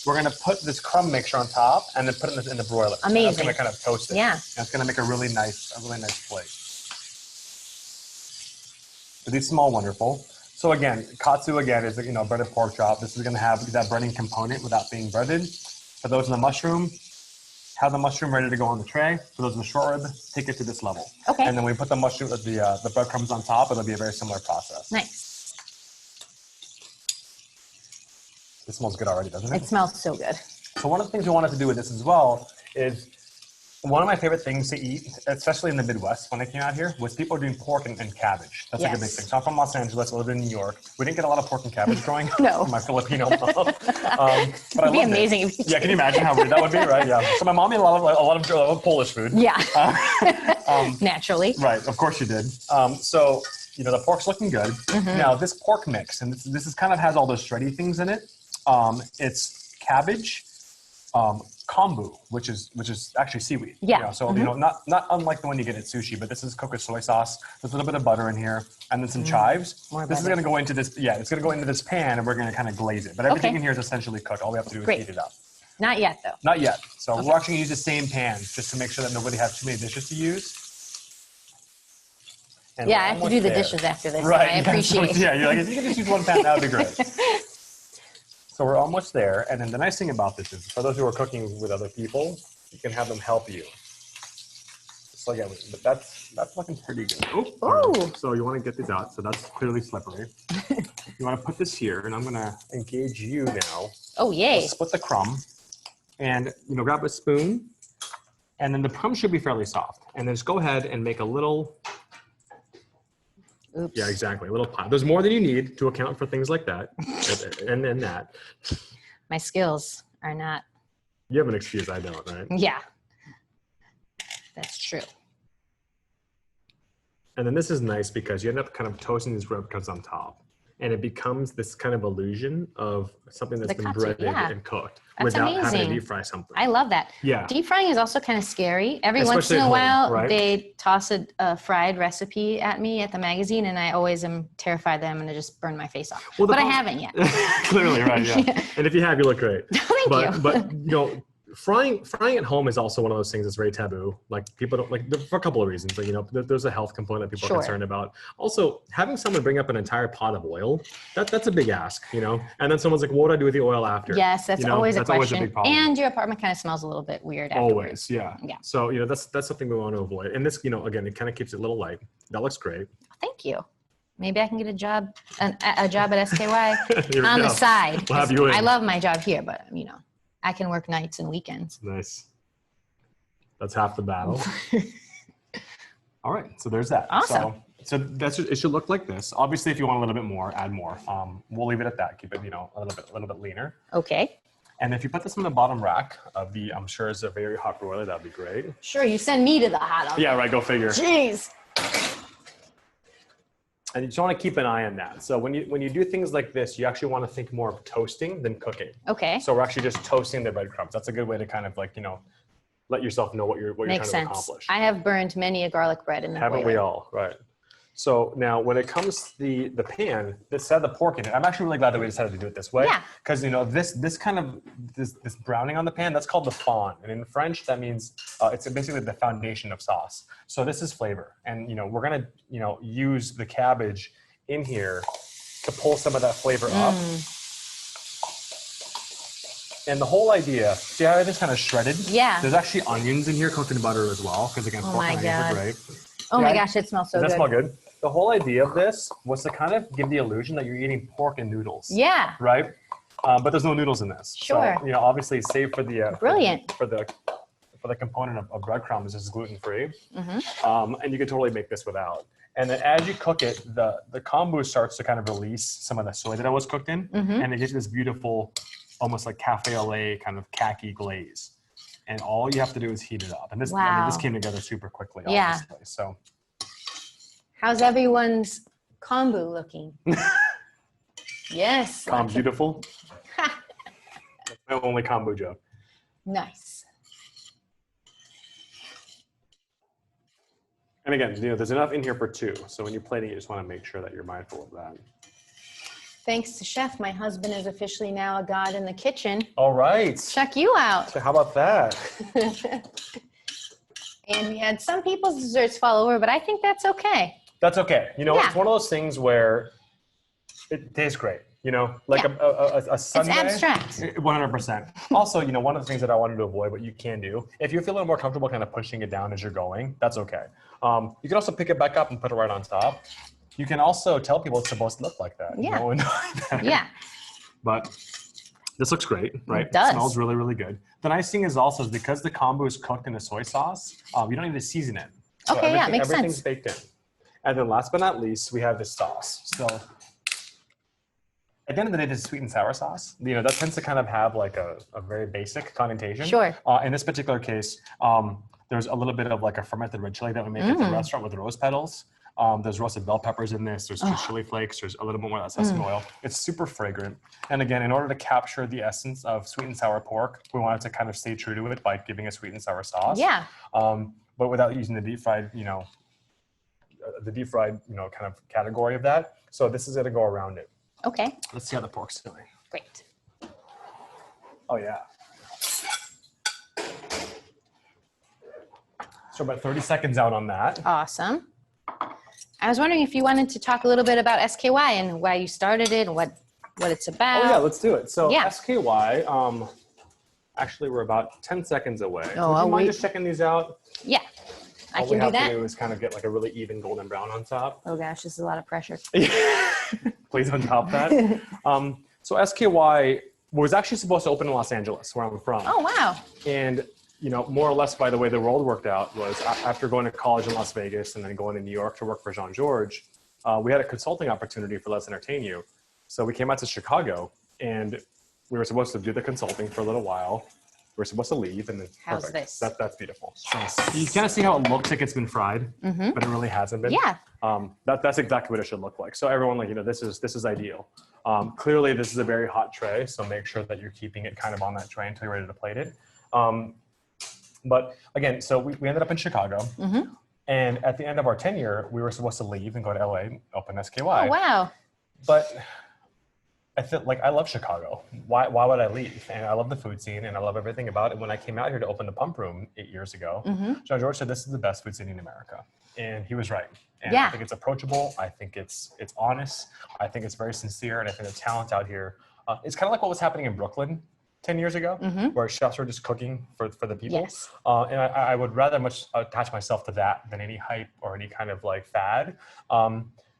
We're going to put this crumb mixture on top and then put it in the broiler. Amazing. That's going to kind of toast it. Yeah. That's going to make a really nice plate. So these small, wonderful. So again, katsu again is breaded pork chop. This is going to have that breading component without being breaded. For those in the mushroom, have the mushroom ready to go on the tray. For those in the short rib, take it to this level. Okay. And then we put the mushroom, the breadcrumbs on top. It'll be a very similar process. Nice. It smells good already, doesn't it? It smells so good. So one of the things we wanted to do with this as well is one of my favorite things to eat, especially in the Midwest when I came out here, was people doing pork and cabbage. That's like a big thing. So I'm from Los Angeles, I live in New York. We didn't get a lot of pork and cabbage growing up No. from my Filipino mom. But It'd be amazing if you Yeah, can you imagine how weird that would be, right? Yeah. So my mom ate a lot of Polish food. Yeah. Naturally. Right, of course you did. So the pork's looking good. Now this pork mix, and this is kind of has all those shreddy things in it. It's cabbage, kombu, which is actually seaweed. Yeah. So not unlike the one you get at sushi, but this is cooked with soy sauce. There's a little bit of butter in here, and then some chives. More this is butter. going to go into this. Yeah, it's going to go into this pan, and we're going to kind of glaze it. But everything in here is essentially cooked. All we have to do is heat it up. Not yet though. Not yet. So we're actually going to use the same pan just to make sure that nobody has too many dishes to use. And Yeah, I have to do the dishes after this. Right. I appreciate. Yeah, you're like, if you can just use one pan, that would be great. So we're almost there. And then the nice thing about this is for those who are cooking with other people, you can have them help you. So yeah, but that's looking pretty good. Ooh. So you want to get these out. So that's clearly slippery. You want to put this here, and I'm going to engage you now. Oh yay. Let's split the crumb, and grab a spoon, and then the crumb should be fairly soft. And then just go ahead and make a little. Oops. Yeah, exactly. A little pile. There's more than you need to account for things like that, and then that. My skills are not. You have an excuse, I don't, right? Yeah. That's true. And then this is nice because you end up kind of toasting these breadcrumbs on top. And it becomes this kind of illusion of something that's been breaded and cooked without having to deep fry something. I love that. Yeah. Deep frying is also kind of scary. Every once in a while, they toss a fried recipe at me at the magazine, and I always am terrified that I'm going to just burn my face off. Well, but I haven't yet. Clearly, right? Yeah. And if you have, you look great. Thank you. But you know, frying at home is also one of those things that's very taboo. Like people don't like for a couple of reasons. Like, you know, there's a health component that people are concerned about. Also, having someone bring up an entire pot of oil, that's a big ask, you know. And then someone's like, "What do I do with the oil after?" Yes, that's always a question. Always a big problem. And your apartment kind of smells a little bit weird afterwards. Always, yeah. Yeah. So you know, that's something we want to avoid. And this, you know, again, it kind of keeps it a little light. That looks great. Thank you. Maybe I can get a job at S.K.Y. on the side. We'll have you in. I love my job here, but you know, I can work nights and weekends. Nice. That's half the battle. All right, so there's that. Awesome. So that's it should look like this. Obviously, if you want a little bit more, add more. We'll leave it at that. Keep it, you know, a little bit leaner. Okay. And if you put this in the bottom rack of the, I'm sure it's a very hot broiler, that'd be great. Sure, you send me to the hot oven. Yeah, right. Go figure. Jeez. And you just want to keep an eye on that. So when you do things like this, you actually want to think more of toasting than cooking. Okay. So we're actually just toasting the breadcrumbs. That's a good way to kind of like, you know, let yourself know what you're trying to accomplish. I have burned many a garlic bread in the Haven't we all? Right. So now when it comes to the pan, this had the pork in it. I'm actually really glad that we decided to do it this way. Yeah. Because, you know, this browning on the pan, that's called the fond. And in French, that means it's basically the foundation of sauce. So this is flavor. And, you know, we're going to, you know, use the cabbage in here to pull some of that flavor up. And the whole idea, see how everything's kind of shredded? Yeah. There's actually onions in here cooked in butter as well. Because again, pork and onions are great. Oh my gosh, it smells so good. Does that smell good? The whole idea of this was to kind of give the illusion that you're eating pork and noodles. Yeah. Right? But there's no noodles in this. Sure. So, you know, obviously, save for the brilliant for the component of breadcrumbs, this is gluten free, and you can totally make this without. And then as you cook it, the kombu starts to kind of release some of the soy that it was cooked in, and it gives you this beautiful, almost like cafe au lait kind of khaki glaze. And all you have to do is heat it up. And this, I mean, this came together super quickly, obviously. So, how's everyone's kombu looking? Yes. Beautiful. That's my only kombu joke. Nice. And again, you know, there's enough in here for two. So when you're plating, you just want to make sure that you're mindful of that. Thanks to Chef, my husband is officially now a god in the kitchen. All right. Check you out. So how about that? And we had some people's desserts fall over, but I think that's okay. That's okay. You know, it's one of those things where it tastes great. You know, like a Sunday. It's abstract. 100%. Also, you know, one of the things that I wanted to avoid, what you can do, if you feel a little more comfortable kind of pushing it down as you're going, that's okay. You can also pick it back up and put it right on top. You can also tell people it's supposed to look like that. Yeah. You know? Yeah. But this looks great, right? It does. It smells really, really good. The nice thing is also because the kombu is cooked in a soy sauce, you don't need to season it. So okay, yeah, makes sense. Everything's baked in. And then last but not least, we have the sauce. So at the end of the day, this is sweet and sour sauce. You know, that tends to kind of have like a very basic connotation. Sure. In this particular case, there's a little bit of like a fermented red chili that we make at the restaurant with rose petals. There's roasted bell peppers in this. There's chili flakes. There's a little bit more of that sesame oil. It's super fragrant. And again, in order to capture the essence of sweet and sour pork, we wanted to kind of stay true to it by giving a sweet and sour sauce. Yeah. But without using the deep fried, you know, kind of category of that. So this is going to go around it. Okay. Let's see how the pork's doing. Great. Oh, yeah. So about 30 seconds out on that. Awesome. I was wondering if you wanted to talk a little bit about S.K.Y and why you started it and what it's about. Oh, yeah, let's do it. So S.K.Y, actually, we're about 10 seconds away. Oh, would you mind just checking these out? Yeah, I can do that. All we have to do is kind of get like a really even golden brown on top. Oh, gosh, this is a lot of pressure. Please don't top that. So S.K.Y was actually supposed to open in Los Angeles, where I'm from. Oh, wow. And you know, more or less by the way the world worked out was after going to college in Las Vegas and then going to New York to work for Jean-Georges, we had a consulting opportunity for Let's Entertain You. So we came out to Chicago and we were supposed to do the consulting for a little while. We're supposed to leave, and then How's perfect. this? That's beautiful. Yes. So you kind of see how it looks like it's been fried, but it really hasn't been. Yeah. That's exactly what it should look like. So everyone, like, this is ideal. Clearly, this is a very hot tray, so make sure that you're keeping it kind of on that tray until you're ready to plate it. But again, so we ended up in Chicago, and at the end of our tenure, we were supposed to leave and go to LA, open S.K.Y. Oh, wow. But I feel like I love Chicago. Why would I leave? And I love the food scene and I love everything about it. When I came out here to open the Pump Room 8 years ago, John George said, this is the best food scene in America. And he was right. And I think it's approachable. I think it's honest. I think it's very sincere. And I think the talent out here, it's kind of like what was happening in Brooklyn 10 years ago, where chefs were just cooking for the people. Yes. And I would rather much attach myself to that than any hype or any kind of like fad.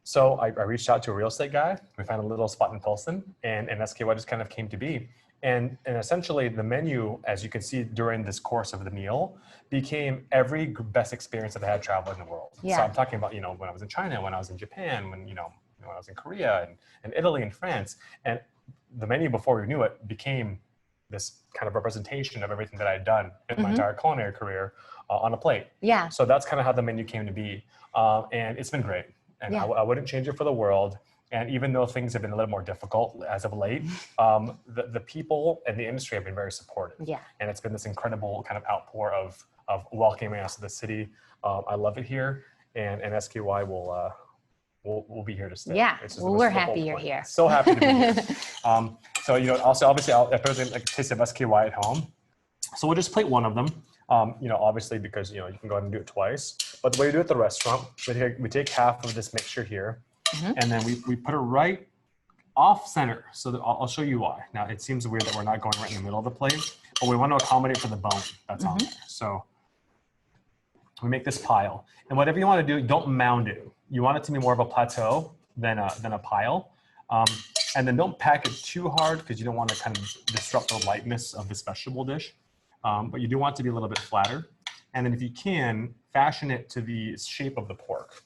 So I reached out to a real estate guy. We found a little spot in Pilsen, and S.K.Y just kind of came to be. And essentially the menu, as you can see during this course of the meal, became every best experience that I had traveling in the world. Yeah. So I'm talking about, when I was in China, when I was in Japan, when I was in Korea and Italy and France. And the menu, before we knew it, became this kind of representation of everything that I had done in my entire culinary career on a plate. Yeah. So that's kind of how the menu came to be. And it's been great. And I wouldn't change it for the world. And even though things have been a little more difficult as of late, the people and the industry have been very supportive. Yeah. And it's been this incredible kind of outpour of welcoming us to the city. I love it here. And S.K.Y will be here to stay. Yeah. It's Well, we're happy you're here. So happy to be here. So, also, obviously, I'll like a taste of S.K.Y at home. So we'll just plate one of them. Obviously because, you can go ahead and do it twice, but the way we do it at the restaurant, we take half of this mixture here and then we put it right off center. So that I'll show you why. Now it seems weird that we're not going right in the middle of the plate, but we want to accommodate for the bone that's on there. So we make this pile, and whatever you want to do, don't mound it. You want it to be more of a plateau than a pile. And then don't pack it too hard because you don't want to kind of disrupt the lightness of this vegetable dish. But you do want it to be a little bit flatter. And then if you can, fashion it to the shape of the pork.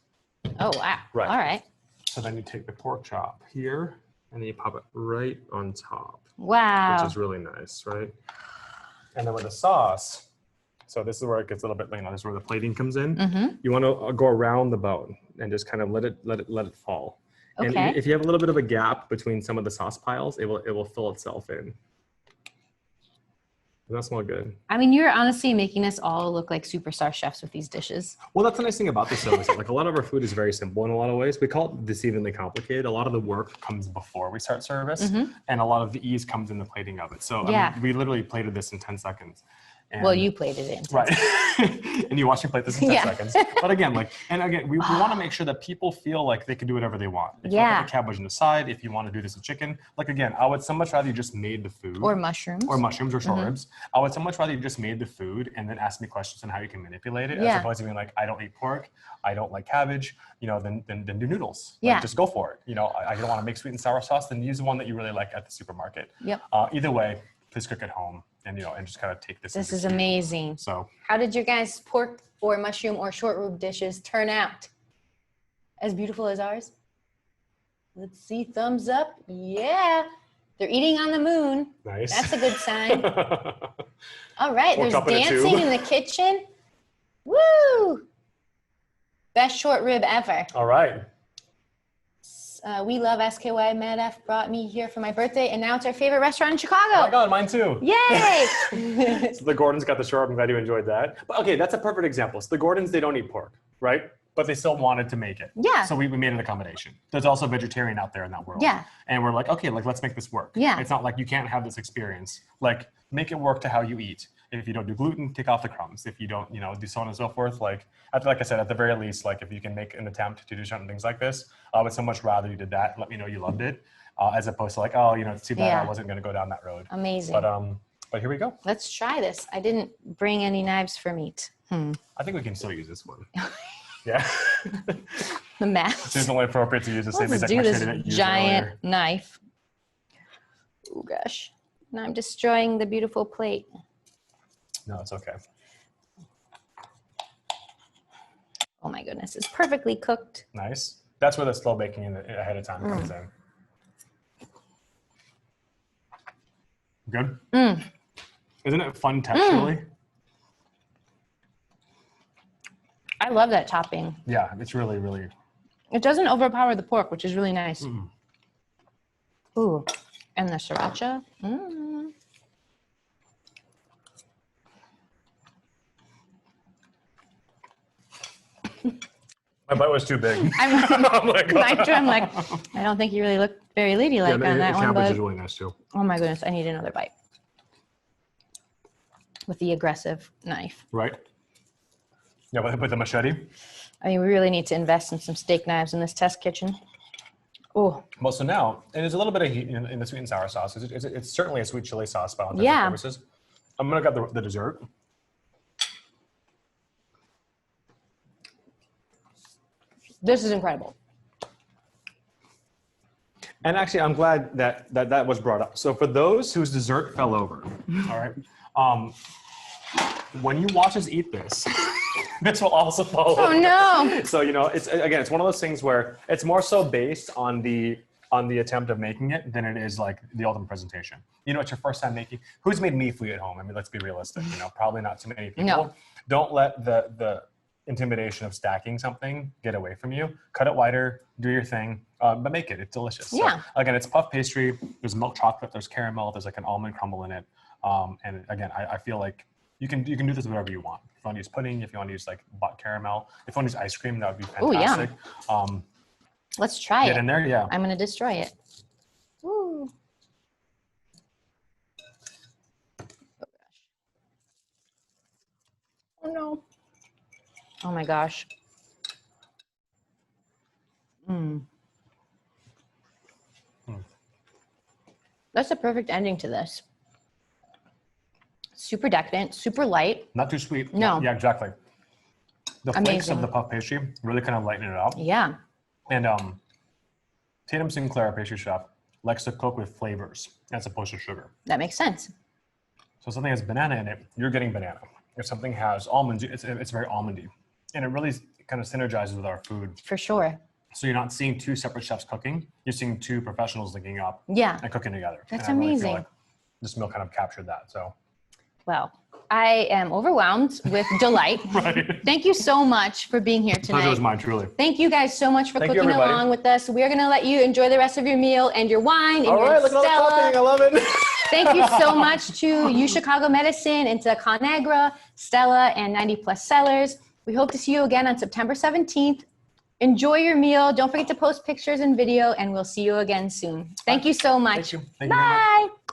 Oh, wow. Right. All right. So then you take the pork chop here and then you pop it right on top. Wow. Which is really nice, right? And then with the sauce, so this is where it gets a little bit, this is where the plating comes in. You want to go around the bone and just kind of let it fall. Okay. And if you have a little bit of a gap between some of the sauce piles, it will fill itself in. Doesn't that smell good? I mean, you're honestly making us all look like superstar chefs with these dishes. Well, that's the nice thing about this though, is that like a lot of our food is very simple in a lot of ways. We call it deceivingly complicated. A lot of the work comes before we start service, and a lot of the ease comes in the plating of it. So I mean, we literally plated this in 10 seconds. And, well, you plated it. Right. And you watch me plate this in 10 seconds. But again, we want to make sure that people feel like they can do whatever they want. If you want to put cabbage on the side, if you want to do this with chicken, again, I would so much rather you just made the food. Or mushrooms. Or short ribs. I would so much rather you just made the food and then ask me questions on how you can manipulate it, as opposed to being like, I don't eat pork, I don't like cabbage, then do noodles. Just go for it. I don't want to make sweet and sour sauce, then use the one that you really like at the supermarket. Yep. Either way, please cook at home. And and just kind of take this. This is amazing. So, how did your guys' pork or mushroom or short rib dishes turn out? As beautiful as ours? Let's see. Thumbs up. Yeah, they're eating on the moon. Nice. That's a good sign. All right, Pork there's dancing in the kitchen. Woo! Best short rib ever. All right. We love S.K.Y. Medef brought me here for my birthday, and now it's our favorite restaurant in Chicago. Oh my God, mine too. Yay! So the Gordons got the short. I'm glad you enjoyed that. But okay, that's a perfect example. So the Gordons, they don't eat pork, right? But they still wanted to make it. Yeah. So we made an accommodation. There's also a vegetarian out there in that world. Yeah. And we're like, okay, let's make this work. Yeah. It's not like you can't have this experience. Make it work to how you eat. If you don't do gluten, take off the crumbs. If you don't, do so on and so forth. Like I said, at the very least, if you can make an attempt to do certain things like this, I would so much rather you did that. Let me know you loved it, as opposed to it's too bad I wasn't going to go down that road. Amazing. But here we go. Let's try this. I didn't bring any knives for meat. I think we can still use this one. Yeah. The math. It's only appropriate to use the same Let's exact do machine this that you used giant earlier. knife. Oh gosh. Now I'm destroying the beautiful plate. No, it's okay. Oh my goodness, it's perfectly cooked. Nice. That's where the slow baking ahead of time comes in. Good? Isn't it fun texturally? I love that topping. Yeah, it's really, really. It doesn't overpower the pork, which is really nice. Ooh, and the sriracha. My bite was too big. I'm like, I don't think you really look very ladylike on that one, sandwich but is really nice too. oh my goodness, I need another bite with the aggressive knife. Right? Yeah, with the machete. I mean, we really need to invest in some steak knives in this test kitchen. Oh, Well, so now, and there's a little bit of heat in the sweet and sour sauce. It's certainly a sweet chili sauce for all intents and purposes. I'm gonna get the dessert. this is incredible. And actually, I'm glad that was brought up. So for those whose dessert fell over, all right, when you watch us eat this, this will also fall over. Oh no! So it's one of those things where it's more so based on the attempt of making it than it is like the ultimate presentation. It's your first time making. Who's made mee at home? I mean, let's be realistic. Probably not too many people. No. Don't let the intimidation of stacking something get away from you. Cut it wider, do your thing, but make it. It's delicious. Yeah. So, again, it's puff pastry. There's milk chocolate. There's caramel. There's like an almond crumble in it. And again, I feel like you can do this with whatever you want. If you want to use pudding, if you want to use like bought caramel, if you want to use ice cream, that would be fantastic. Ooh, yeah. Let's try it. Get in there, yeah. I'm gonna destroy it. Woo. Oh no. Oh my gosh. That's a perfect ending to this. Super decadent, super light. Not too sweet. No. Yeah, exactly. The flakes Amazing. of the puff pastry really kind of lighten it up. Yeah. And Tatum Sinclair, our pastry chef, likes to cook with flavors as opposed to sugar. That makes sense. So something has banana in it, you're getting banana. If something has almonds, it's very almondy. And it really kind of synergizes with our food. For sure. So you're not seeing two separate chefs cooking, you're seeing two professionals linking up Yeah. and cooking together. That's and I really feel amazing. like this meal kind of captured that. So Well, I am overwhelmed with delight. Right. Thank you so much for being here tonight. pleasure was mine, truly. Thank you guys so much for Thank you, cooking everybody. along with us. We're going to let you enjoy the rest of your meal and your wine and All your right, look at all the Stella. topping. I love it. Thank you so much to U Chicago Medicine and to Conagra, Stella, and 90 Plus Sellers. We hope to see you again on September 17th. Enjoy your meal. Don't forget to post pictures and video, and we'll see you again soon. Thank you so much. Thank you. Thank you very much. Bye.